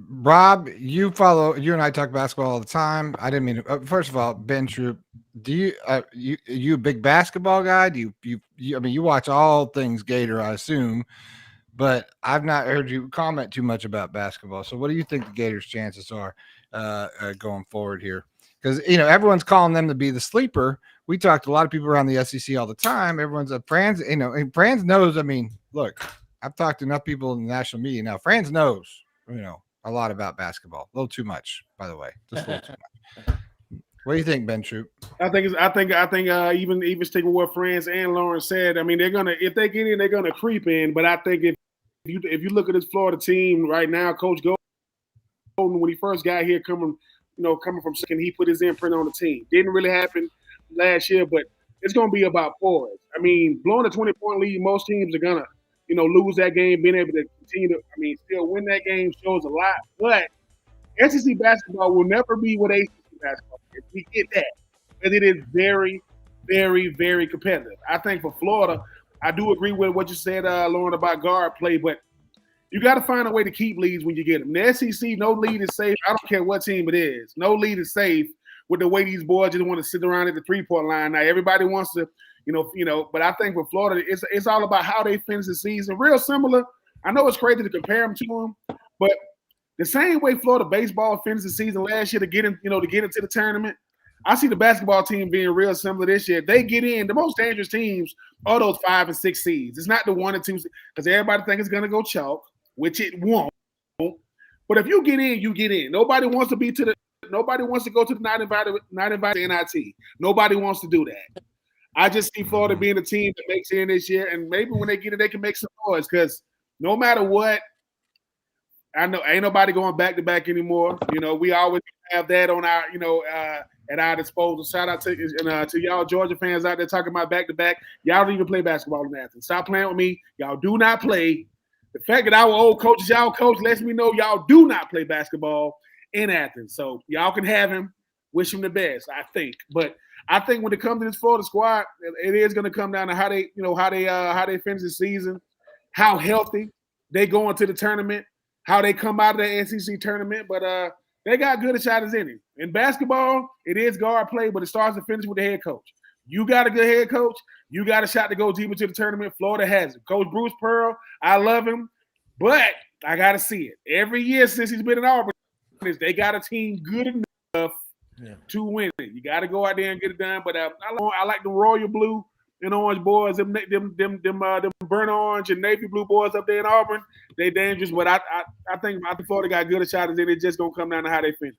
Rob, you and I talk basketball all the time. I didn't mean to, first of all, Ben Troupe, do you a big basketball guy? Do you I mean, you watch all things Gator, I assume, but I've not heard you comment too much about basketball. So what do you think the Gators' chances are going forward here? Because, you know, everyone's calling them to be the sleeper. We talked to a lot of people around the SEC all the time. Everyone's a Franz, you know, and Franz knows. I mean, look, I've talked to enough people in the national media now. Franz knows, you know, a lot about basketball. A little too much, by the way. Just a little too much. What do you think, Ben Troupe? I think even sticking with what Franz and Loren said. I mean, if they get in, they're gonna creep in. But I think if you look at this Florida team right now, Coach Golden, when he first got here, coming from second, he put his imprint on the team. Didn't really happen last year, but it's going to be about poise. I mean, blowing a 20-point lead, most teams are going to, you know, lose that game. Being able to continue to, I mean, still win that game shows a lot. But SEC basketball will never be what ACC basketball is. We get that. But it is very, very, very competitive. I think for Florida, I do agree with what you said, Loren, about guard play, but you got to find a way to keep leads when you get them. In the SEC, no lead is safe. I don't care what team it is. No lead is safe with the way these boys just want to sit around at the 3-point line. Now, everybody wants to, you know, but I think with Florida, it's all about how they finish the season. Real similar. I know it's crazy to compare them to them, but the same way Florida baseball finished the season last year to get into the tournament, I see the basketball team being real similar this year. They get in. The most dangerous teams are those 5 and 6 seeds. It's not the 1 and 2 because everybody thinks it's going to go chalk, which it won't. But if you get in, you get in. Nobody wants to go to the not invited NIT. Nobody wants to do that. I just see Florida being a team that makes it in this year, and maybe when they get it, they can make some noise because no matter what, I know ain't nobody going back to back anymore. You know, we always have that on our, you know, at our disposal. Shout out to y'all Georgia fans out there talking about back to back. Y'all don't even play basketball in Athens. Stop playing with me. Y'all do not play. The fact that our old coaches, y'all coach, lets me know y'all do not play basketball in Athens. So y'all can have him. Wish him the best, I think. But I think when it comes to this Florida squad, it is going to come down to how they finish the season, how healthy they go into the tournament, how they come out of the SEC tournament. But They got good a shot as any. In basketball, it is guard play, but it starts and finishes with the head coach. You got a good head coach, you got a shot to go deep into the tournament. Florida has it. Coach Bruce Pearl, I love him, but I got to see it. Every year since he's been in Auburn, they got a team good enough to win it. You got to go out there and get it done. But I like the royal blue and orange boys, them burnt orange and navy blue boys up there in Auburn. They dangerous, but I think Florida got good a shot as it's just gonna come down to how they finish.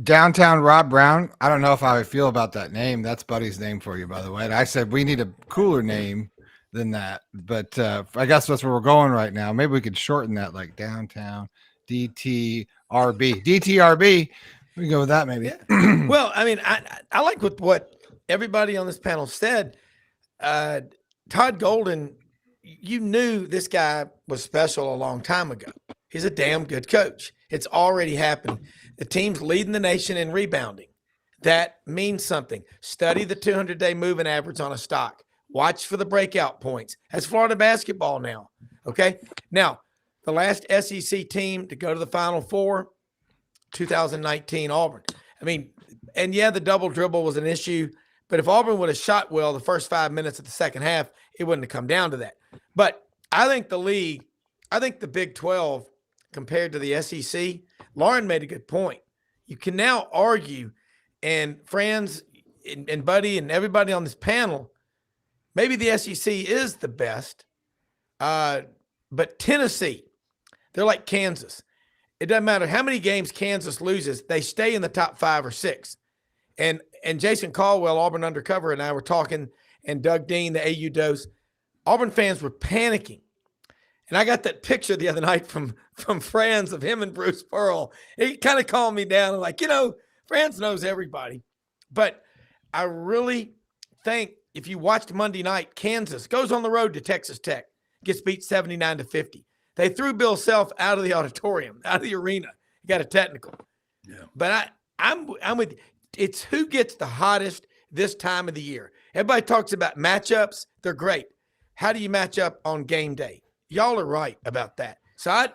Downtown Rob Brown. I don't know if I feel about that name. That's Buddy's name for you, by the way. And I said we need a cooler name than that, but I guess that's where we're going right now. Maybe we could shorten that, like Downtown DTRB. DTRB. We can go with that maybe. Well, I mean, I like what everybody on this panel said. Todd Golden, you knew this guy was special a long time ago. He's a damn good coach. It's already happened. The team's leading the nation in rebounding. That means something. Study the 200-day moving average on a stock. Watch for the breakout points. That's Florida basketball now. Okay? Now, the last SEC team to go to the Final Four, 2019 Auburn. I mean, and yeah, the double dribble was an issue, but if Auburn would have shot well the first 5 minutes of the second half, it wouldn't have come down to that. But I think the Big 12 compared to the SEC, Loren made a good point. You can now argue, and Franz and Buddy and everybody on this panel, maybe the SEC is the best, but Tennessee, they're like Kansas. It doesn't matter how many games Kansas loses, they stay in the top 5 or 6. And Jason Caldwell, Auburn Undercover, and I were talking, and Doug Dean, the AU Dose, Auburn fans were panicking. And I got that picture the other night from Franz of him and Bruce Pearl. It kind of calmed me down. I'm like, Franz knows everybody. But I really think if you watched Monday night, Kansas goes on the road to Texas Tech, gets beat 79-50. They threw Bill Self out of the auditorium, out of the arena. He got a technical. Yeah. But I'm with you. It's who gets the hottest this time of the year. Everybody talks about matchups. They're great. How do you match up on game day? Y'all are right about that. So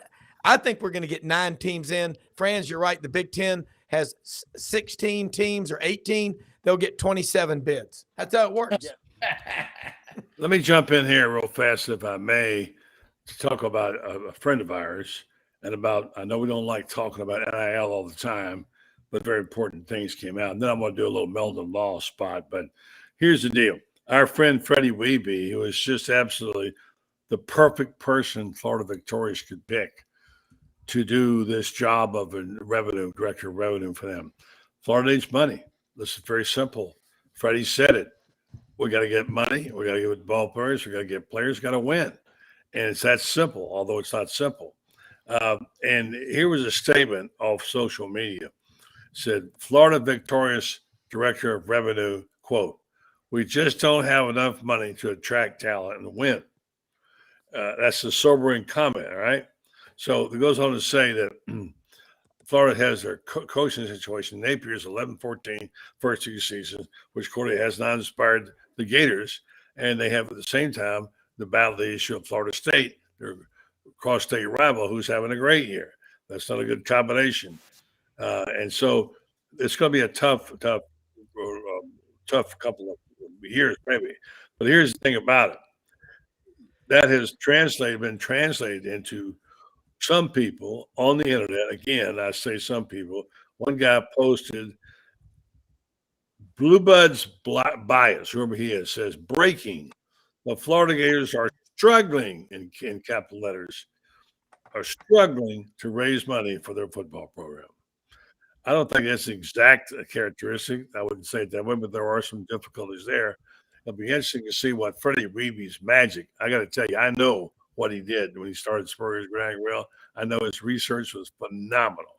I think we're going to get 9 teams in. Franz, you're right. The Big Ten has 16 teams or 18. They'll get 27 bids. That's how it works. Let me jump in here real fast, if I may, to talk about a friend of ours and about, I know we don't like talking about NIL all the time, but very important things came out. And then I'm going to do a little Meldon Law spot. But here's the deal. Our friend Freddie Weeby, who is just absolutely the perfect person Florida Victorious could pick to do this job of a director of revenue for them. Florida needs money. This is very simple. Freddie said it. We got to get money. We got to give it to ball players. We got to get players. Got to win. And it's that simple, although it's not simple. And here was a statement off social media. It said, Florida Victorious Director of Revenue, quote, "We just don't have enough money to attract talent and win." That's a sobering comment, all right? So it goes on to say that Florida has their coaching situation. Napier's 11-14 first 2 seasons, which clearly has not inspired the Gators. And they have at the same time the battle, the issue of Florida State, their cross-state rival, who's having a great year. That's not a good combination. And so it's going to be a tough couple of years, maybe. But here's the thing about it. That has been translated into some people on the internet. Again, I say some people. One guy posted BlueBloods bias, whoever he is, says breaking. The Florida Gators are struggling in capital letters, are struggling to raise money for their football program. I don't think that's the exact characteristic. I wouldn't say it that way, but there are some difficulties there. It'll be interesting to see what Freddie Weeby's magic. I got to tell you, I know what he did when he started Spurrier's Grand Grill. I know his research was phenomenal.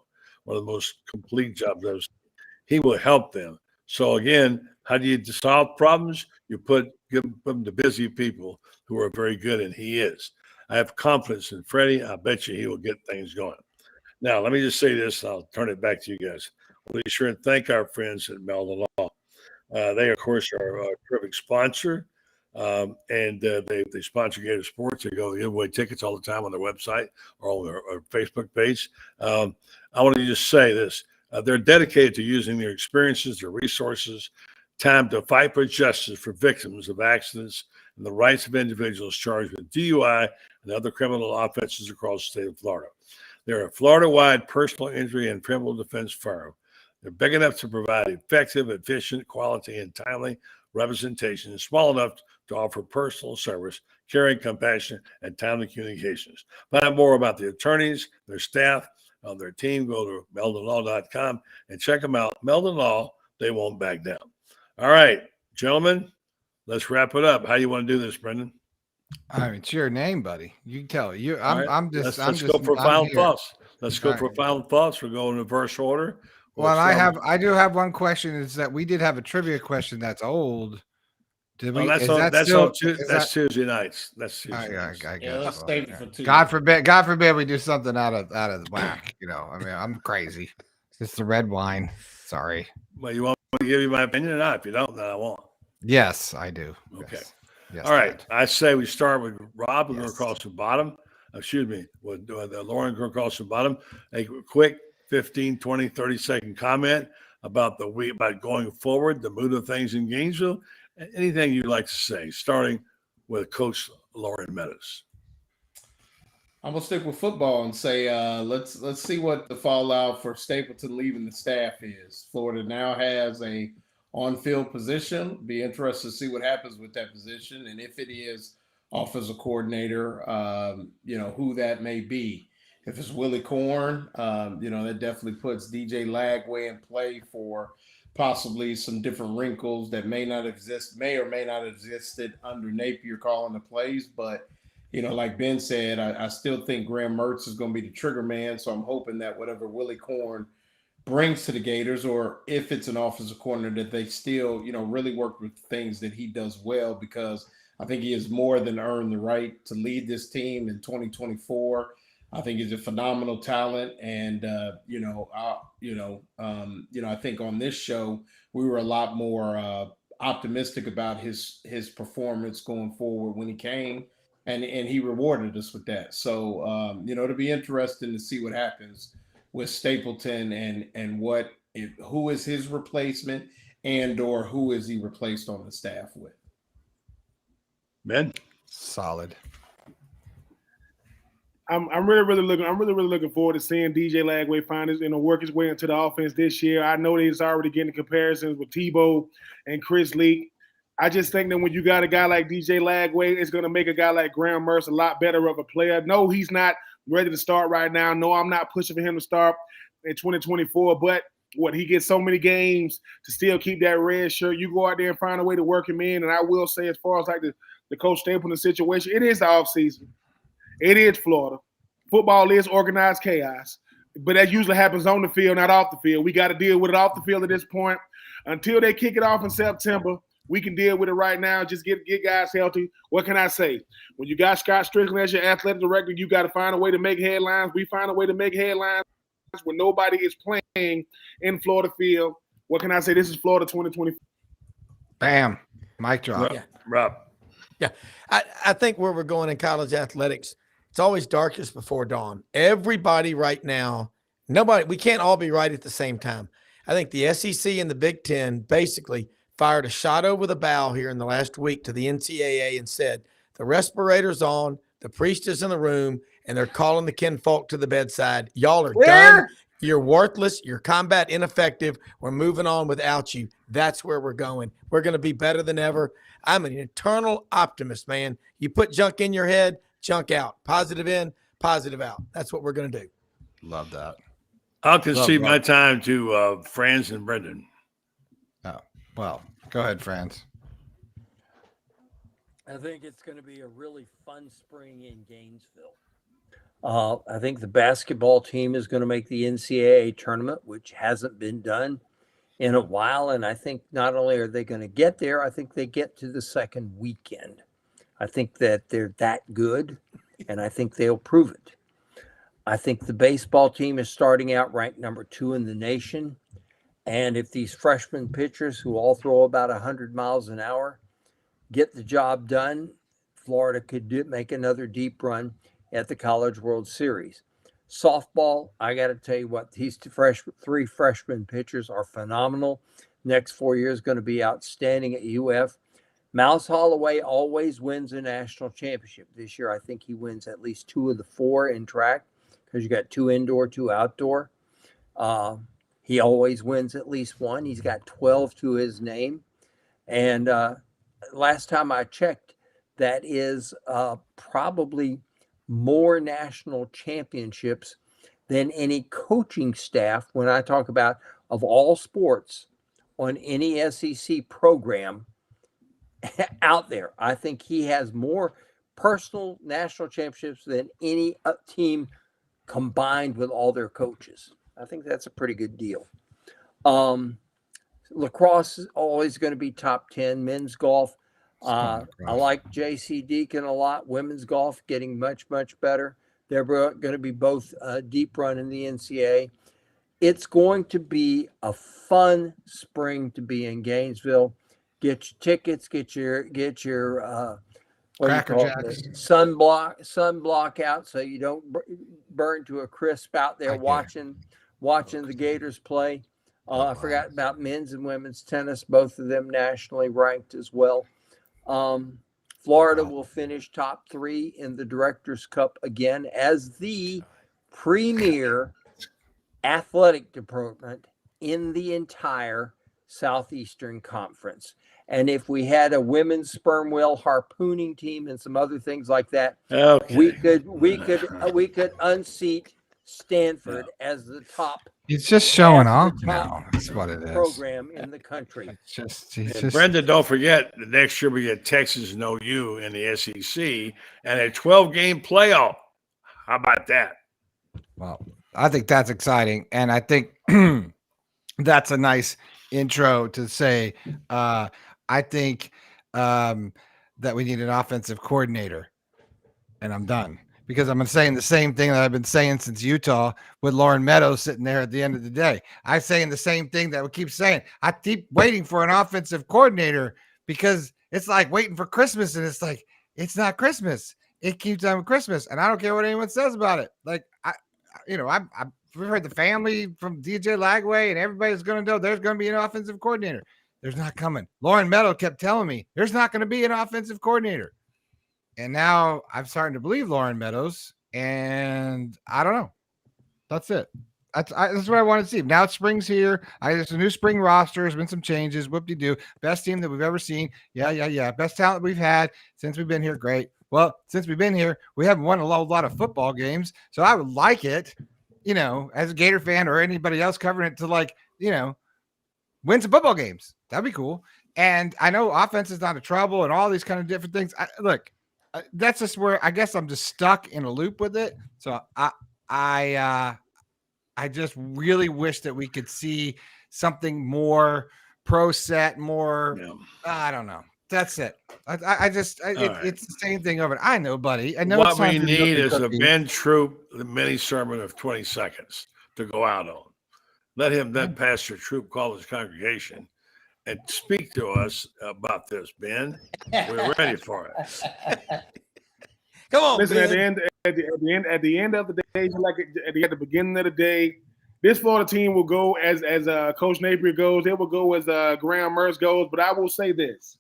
One of the most complete jobs I've seen. He will help them. So again, how do you solve problems? You give them to busy people who are very good, and he is. I have confidence in Freddie. I bet you he will get things going. Now, let me just say this, and I'll turn it back to you guys. We'll be sure and thank our friends at Meldon Law. They, of course, are a terrific sponsor And they sponsor Gator Sports. They go give away tickets all the time on their website or on their Facebook page. I want to just say this. They're dedicated to using their experiences, their resources, time to fight for justice for victims of accidents and the rights of individuals charged with DUI and other criminal offenses across the state of Florida. They're a Florida-wide personal injury and criminal defense firm. They're big enough to provide effective, efficient, quality, and timely representation, and small enough to offer personal service, caring, compassion, and timely communications. Find out more about the attorneys, their staff, on their team. Go to meldonlaw.com and check them out. Meldon Law, they won't back down. All right, gentlemen, let's wrap it up. How you want to do this, Brenden? It's your name, buddy. You can tell you. Let's go for final thoughts. Let's go for final thoughts. We're going in reverse order. Well, I do have one question. Is that we did have a trivia question that's old. Did we? That's Tuesday nights. That's Tuesday. I guess. Let's save it for Tuesday. God forbid we do something out of the whack. I mean, I'm crazy. It's the red wine. Sorry. Well, you want me to give you my opinion or not? If you don't, then I won't. Yes, I do. Okay. Yes, all right. I say we start with Rob. We're going across the bottom. Excuse me. With Loren going across the bottom. A quick 15, 20, 30-second comment about the week, about going forward, the mood of things in Gainesville. Anything you'd like to say, starting with Coach Loren Meadows. I'm gonna stick with football and say let's see what the fallout for Stapleton leaving the staff is. Florida now has a on-field position. Be interested to see what happens with that position, and if it is offensive coordinator, who that may be. If it's Willie Corn, that definitely puts DJ Lagway in play for possibly some different wrinkles that may or may not have existed under Napier calling the plays. But, like Ben said, I still think Graham Mertz is going to be the trigger man. So I'm hoping that whatever Willie Corn brings to the Gators, or if it's an offensive coordinator, that they still, really work with things that he does well, because I think he has more than earned the right to lead this team in 2024. I think he's a phenomenal talent, and I think on this show we were a lot more optimistic about his performance going forward when he came, and he rewarded us with that. So it'll be interesting to see what happens with Stapleton and who is his replacement, and or who is he replaced on the staff with. Ben, solid. I'm really looking forward to seeing DJ Lagway find his, work his way into the offense this year. I know that he's already getting comparisons with Tebow and Chris Leak. I just think that when you got a guy like DJ Lagway, it's going to make a guy like Graham Mertz a lot better of a player. No, he's not ready to start right now. No, I'm not pushing for him to start in 2024. But he gets so many games to still keep that red shirt. You go out there and find a way to work him in. And I will say, as far as like the Coach Stapleton situation, it is the offseason. It is Florida. Football is organized chaos, but that usually happens on the field, not off the field. We got to deal with it off the field at this point. Until they kick it off in September, we can deal with it right now. Just get guys healthy. What can I say? When you got Scott Strickland as your athletic director, you got to find a way to make headlines. We find a way to make headlines when nobody is playing in Florida field. What can I say? This is Florida 2024. Bam. Mic drop. Rob. Yeah. I think where we're going in college athletics, it's always darkest before dawn. Everybody right now, we can't all be right at the same time. I think the SEC and the Big Ten basically fired a shot over the bow here in the last week to the NCAA and said, the respirator's on, the priest is in the room, and they're calling the kinfolk to the bedside. Y'all are done. You're worthless. You're combat ineffective. We're moving on without you. That's where we're going. We're going to be better than ever. I'm an eternal optimist, man. You put junk in your head, junk out. Positive in, positive out. That's what we're going to do. Love that. I'll concede my time to Franz and Brenden. Oh, well, go ahead, Franz. I think it's going to be a really fun spring in Gainesville. I think the basketball team is going to make the NCAA tournament, which hasn't been done in a while. And I think not only are they going to get there, I think they get to the second weekend. I think that they're that good, and I think they'll prove it. I think the baseball team is starting out ranked number 2 in the nation. And if these freshman pitchers who all throw about 100 miles an hour get the job done, Florida could make another deep run at the College World Series. Softball, I got to tell you what, these three freshman pitchers are phenomenal. Next 4 years going to be outstanding at UF. Mouse Holloway always wins a national championship. This year, I think he wins at least 2 of the 4 in track because you got 2 indoor, 2 outdoor. He always wins at least 1. He's got 12 to his name. And last time I checked, that is probably more national championships than any coaching staff, when I talk about of all sports, on any SEC program out there. I think he has more personal national championships than any team combined with all their coaches. I think that's a pretty good deal. Lacrosse is always going to be top 10. Men's golf, I like J.C. Deacon a lot. Women's golf getting much, much better. They're going to be both deep run in the NCAA. It's going to be a fun spring to be in Gainesville. Get your tickets, get your Cracker Jacks. sunblock out so you don't burn to a crisp out there watching the Gators play. I forgot about men's and women's tennis, both of them nationally ranked as well. Florida will finish top 3 in the Directors' Cup again as the premier athletic department in the entire Southeastern Conference. And if we had a women's sperm whale harpooning team and some other things like that, we could unseat Stanford as the top. He's just showing off now. That's what it is. Program in the country. Brenden, don't forget that next year we get Texas and OU in the SEC and a 12-game playoff. How about that? Well, I think that's exciting, and I think that's a nice intro to say. I think that we need an offensive coordinator, and I'm done. Because I'm saying the same thing that I've been saying since Utah with Loren Meadows sitting there at the end of the day. I'm saying the same thing that we keep saying. I keep waiting for an offensive coordinator because it's like waiting for Christmas, and it's like, it's not Christmas. It keeps on Christmas, and I don't care what anyone says about it. Like, we've heard the family from DJ Lagway, and everybody's going to know there's going to be an offensive coordinator. There's not coming. Loren Meadows kept telling me there's not going to be an offensive coordinator. And now I'm starting to believe Loren Meadows, and I don't know. That's it. That's what I want to see. Now spring's here. There's a new spring roster. There's been some changes. Whoop-de-doo. Best team that we've ever seen. Yeah. Best talent we've had since we've been here. Great. Well, since we've been here, we haven't won a lot of football games. So I would like it, as a Gator fan or anybody else covering it, to win some football games. That'd be cool. And I know offense is not a trouble and all these kind of different things. That's just where I guess I'm just stuck in a loop with it. So I just really wish that we could see something more pro set, more. Yeah. I don't know. That's it. It's the same thing over. I know, buddy. I know what we need is a Ben Troupe, the mini sermon of 20 seconds to go out on. Let Pastor Troupe call his congregation and speak to us about this, Ben. We're ready for it. Come on, listen, Ben. at the end of the day, like at the beginning of the day, this Florida team will go as Coach Napier goes. They will go as Graham Mertz goes. But I will say this,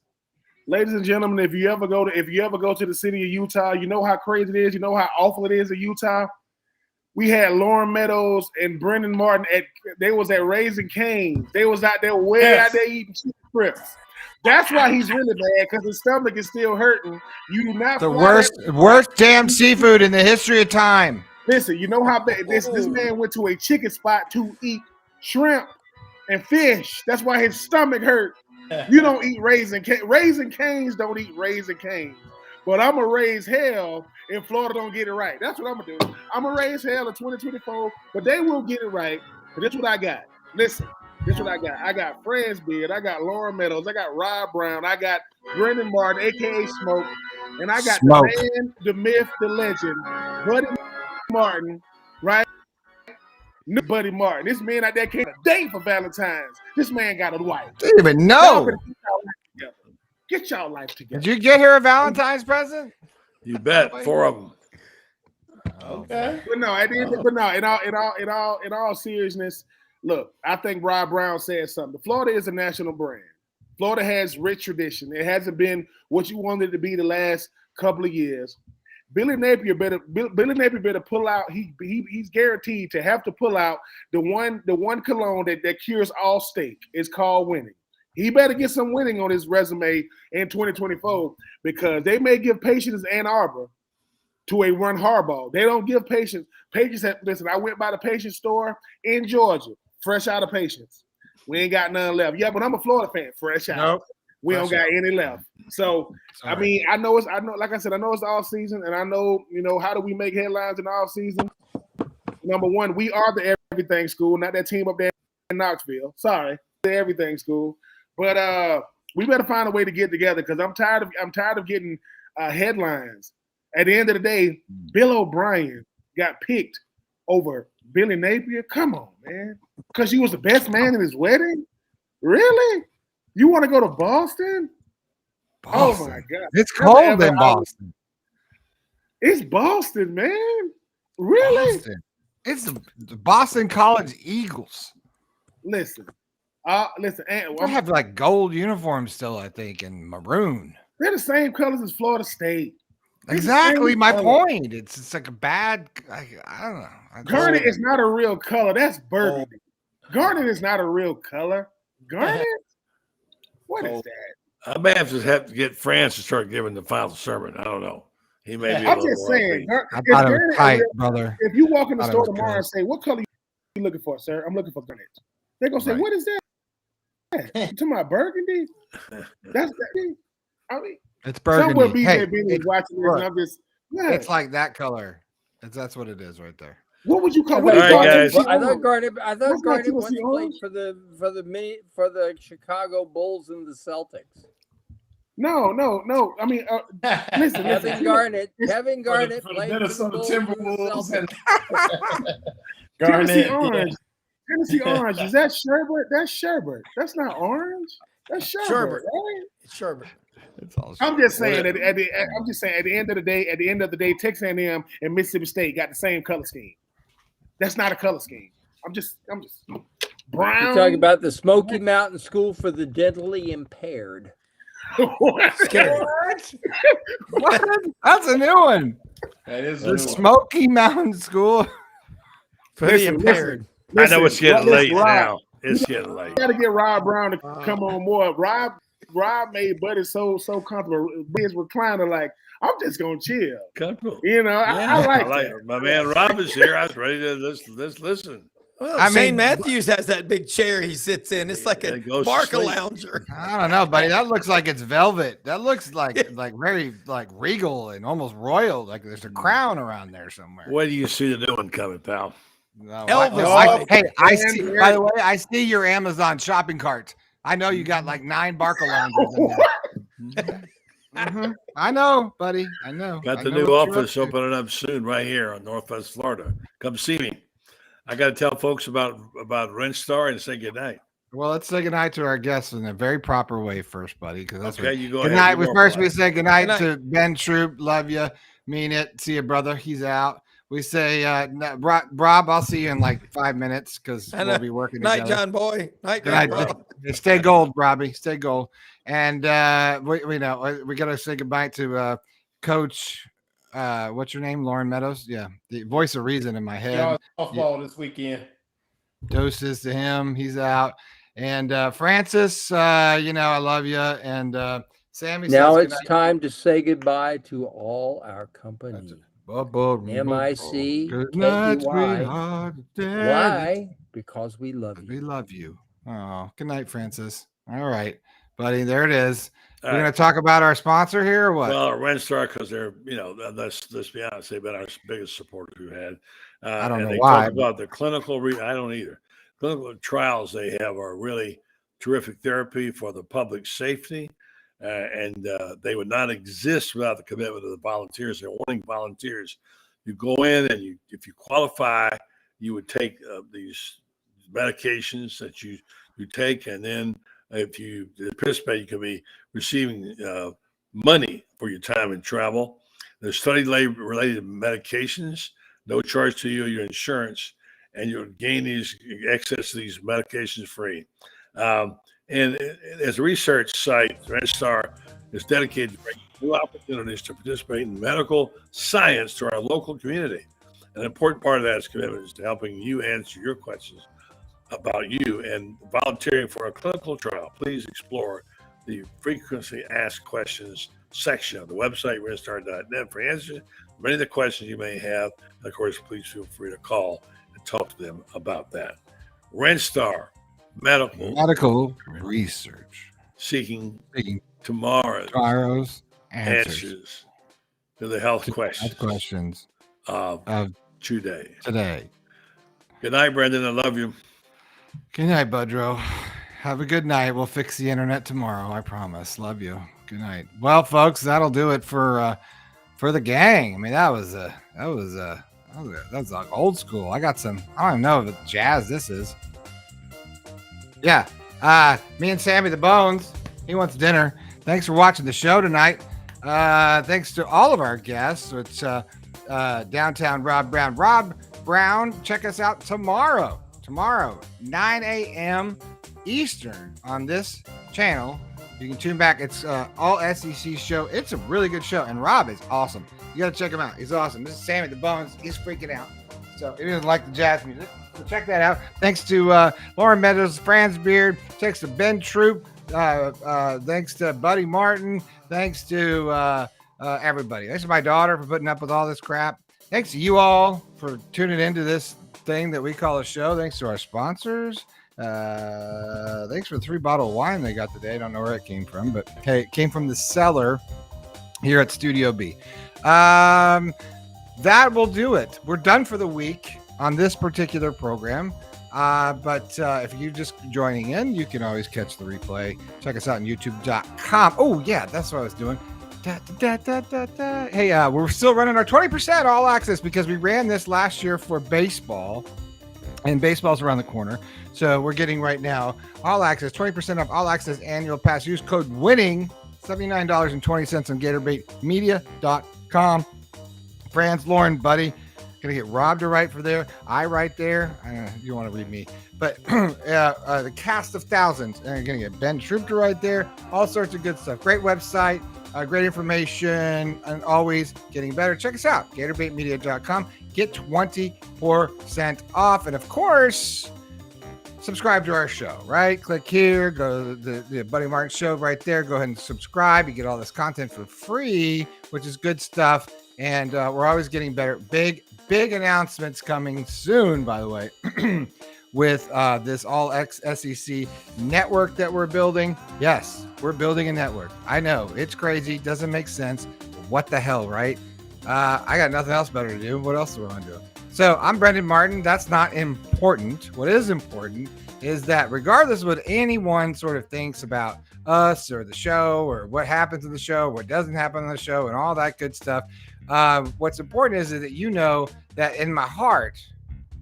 ladies and gentlemen, if you ever go to the city of Utah, you know how crazy it is. You know how awful it is in Utah. We had Loren Meadows and Brenden Martin they was at Raising Cane's. They was out there out there eating chicken strips. That's why he's really bad, because his stomach is still hurting. You do not. The worst damn seafood in the history of time. Listen, you know how bad this man went to a chicken spot to eat shrimp and fish. That's why his stomach hurt. You don't eat Raising Cane's. Raising Cane's don't eat Raising Cane's. But I'm going to raise hell if Florida don't get it right. That's what I'm going to do. I'm going to raise hell in 2024, but they will get it right. But this is what I got. Listen, this is what I got. I got Franz Beard. I got Loren Meadows. I got Rob Brown. I got Brenden Martin, a.k.a. Smoke. And I got the man, the myth, the legend, Buddy Martin, right? Buddy Martin. This man out there came a date for Valentine's. This man got a wife. Didn't even know. Get y'all life together. Did you get her a Valentine's present? You bet. 4 of them. Okay. But no, in all seriousness, look, I think Rob Brown said something. Florida is a national brand. Florida has rich tradition. It hasn't been what you wanted it to be the last couple of years. Billy Napier better pull out. He's guaranteed to have to pull out the one cologne that cures all stink. It's called winning. He better get some winning on his resume in 2024 because they may give Patience Ann Arbor to a Run Harbaugh. They don't give Patience. Listen, I went by the Patience store in Georgia, fresh out of Patience. We ain't got none left. Yeah, but I'm a Florida fan, fresh out. Nope. We don't got any left. So, I mean, I know, like I said, I know it's the off season, and I know, how do we make headlines in the off season? Number one, we are the everything school, not that team up there in Knoxville. Sorry, the everything school. But we better find a way to get together because I'm tired of getting headlines. At the end of the day, Bill O'Brien got picked over Billy Napier. Come on, man. Because he was the best man in his wedding? Really? You want to go to Boston? Oh, my God. It's cold in Boston. It's Boston, man. Really? Boston. It's the Boston College Eagles. Listen. I have like gold uniforms still, I think, and maroon. They're the same colors as Florida State. Exactly my point. It's like a bad. I don't know. Garnet is not a real color. That's burgundy. Garnet is not a real color. Garnet. What is that? I may have to get Franz to start giving the final sermon. I don't know. He may be. I'm just saying. I thought it was tight, brother. If you walk in the store tomorrow and say, "What color are you looking for, sir?" I'm looking for garnet. They're gonna say, "What is that?" You talking about burgundy? That's that. I mean, it's burgundy. Somewhere BJ Bean is watching this, and I'm just. Yeah. It's like that color. That's what it is right there. What would you call? What I thought Garnet once played for the Chicago Bulls and the Celtics. No. I mean, listen. Kevin Garnett played for the Minnesota Timberwolves. Tennessee Orange. Tennessee Orange. Is that sherbet? That's sherbet. That's not orange. That's sherbet. Right? It's sherbet. I'm just saying at the end of the day, Texas A&M and Mississippi State got the same color scheme. That's not a color scheme. I'm just brown. You're talking about the Smoky Mountain School for the Deadly Impaired. What? What? That's a new one. That is the Smoky Mountain School for the impaired. I know it's getting late now. It's getting late. You got to get Rob Brown to come on more. Rob made Buddy so comfortable. His recliner, like, I'm just gonna chill. Comfortable. I like it. My man Rob is here. I was ready to listen. Well, Shane Matthews has that big chair he sits in. It's like a Barca lounger. I don't know, buddy. That looks like it's velvet. That looks like very like regal and almost royal. Like there's a crown around there somewhere. Where do you see the new one coming, pal? No, I see. By the way, I see your Amazon shopping cart. I know you got like 9 Barca loungers in there. Mm-hmm. I know, buddy. I know. Got the new office opening up soon right here on Northwest Florida. Come see me. I got to tell folks about Renstar and say goodnight. Well, let's say goodnight to our guests in a very proper way first, buddy. Because that's okay. You go ahead. Goodnight. We say goodnight to Ben Troupe. Love you. Mean it. See you, brother. He's out. We say, Rob, I'll see you in like 5 minutes because we'll be working together. Night, John boy. Night, Stay gold, Robbie. Stay gold. And we know we got to say goodbye to Coach. What's your name? Loren Meadows. Yeah, the voice of reason in my head. Softball this weekend. Doses to him. He's out. And Francis, I love you. And Sammy. Now it's time to say goodbye to all our company. MIC. Good night, sweetheart. Why? Because we love you. We love you. Oh, good night, Francis. All right, buddy. There it is. We're going to talk about our sponsor here or what? Well, Renstar, because they're, let's be honest, they've been our biggest supporters we've had. I don't know they why. Talk about the clinical, I don't either. Clinical trials they have are really terrific therapy for the public safety. And they would not exist without the commitment of the volunteers. They're wanting volunteers. You go in and if you qualify, you would take these medications that you take. And then if you participate, you can be receiving money for your time and travel. There's study-related medications, no charge to you or your insurance, and you'll gain these access to these medications free. And as a research site, Red Star is dedicated to bringing new opportunities to participate in medical science to our local community. An important part of that is commitment is to helping you answer your questions about you and volunteering for a clinical trial. Please explore the frequently asked questions section of the website, redstar.net, for answers to many of the questions you may have. And of course, please feel free to call and talk to them about that. Red Star Medical Research, seeking tomorrow's answers to the health questions of today. Good night, Brenden. I love you. Good night, Budro. Have a good night. We'll fix the internet tomorrow. I promise. Love you. Good night. Well, folks, that'll do it for the gang. I mean, that was like old school. I got some. I don't even know what jazz this is. Yeah. Me and Sammy the Bones. He wants dinner. Thanks for watching the show tonight. Thanks to all of our guests. It's Downtown Rob Brown. Rob Brown, check us out tomorrow. 9 a.m. Eastern on this channel. You can tune back. It's all SEC show. It's a really good show. And Rob is awesome. You got to check him out. He's awesome. This is Sammy the Bones. He's freaking out. So he doesn't like the jazz music. So check that out. Thanks to Loren Meadows, Franz Beard. Thanks to Ben Troupe. Thanks to Buddy Martin. Thanks to everybody. Thanks to my daughter for putting up with all this crap. Thanks to you all for tuning into this thing that we call a show. Thanks to our sponsors. Thanks for the 3-bottle of wine they got today. I don't know where it came from, but hey, it came from the cellar here at Studio B. That will do it. We're done for the week on this particular program. But if you're just joining in, you can always catch the replay. Check us out on youtube.com. Oh, yeah, that's what I was doing. Hey, we're still running our 20% all access because we ran this last year for baseball, and baseball's around the corner. So we're getting right now all access, 20% off all access annual pass. Use code WINNING, $79.20 on GatorbaitMedia.com. Franz, Loren, Buddy. Gonna get Rob to write for there. I write there. I don't know if you want to read me, but the cast of thousands. And you're gonna get Ben Troupe to write there. All sorts of good stuff. Great website, great information, and always getting better. Check us out, GatorbaitMedia.com. Get 20% off, and of course, subscribe to our show. Right? Click here. Go to the Buddy Martin Show right there. Go ahead and subscribe. You get all this content for free, which is good stuff. And we're always getting better. Big announcements coming soon, by the way, with this all SEC network that we're building. Yes, we're building a network. I know it's crazy. Doesn't make sense. What the hell, right? I got nothing else better to do. What else do I want to do? So I'm Brenden Martin. That's not important. What is important is that regardless of what anyone sort of thinks about us or the show or what happens in the show, what doesn't happen on the show, and all that good stuff, what's important is that you know that in my heart,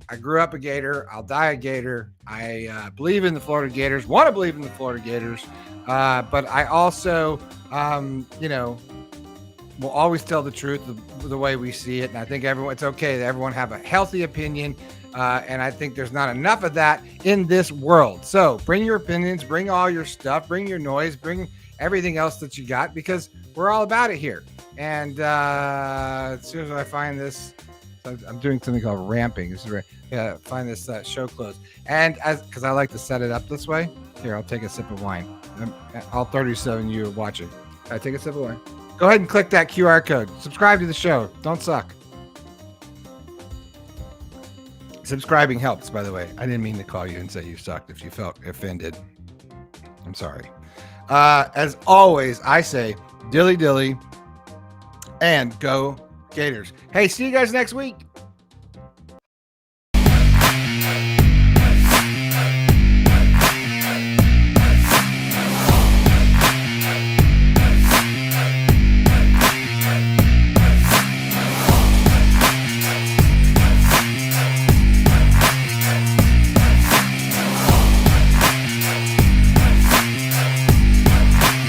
I grew up a Gator. I'll die a Gator. I believe in the Florida Gators, want to believe in the Florida Gators. But I also, will always tell the truth the way we see it. And I think it's okay that everyone have a healthy opinion. And I think there's not enough of that in this world. So bring your opinions, bring all your stuff, bring your noise, bring everything else that you got, because we're all about it here. And as soon as I find this, I'm doing something called ramping. This is find this show close. And because I like to set it up this way, here, I'll take a sip of wine. All 37 of you are watching. I take a sip of wine. Go ahead and click that QR code. Subscribe to the show. Don't suck. Subscribing helps, by the way. I didn't mean to call you and say you sucked if you felt offended. I'm sorry. As always, I say dilly dilly and go Gators. Hey, see you guys next week.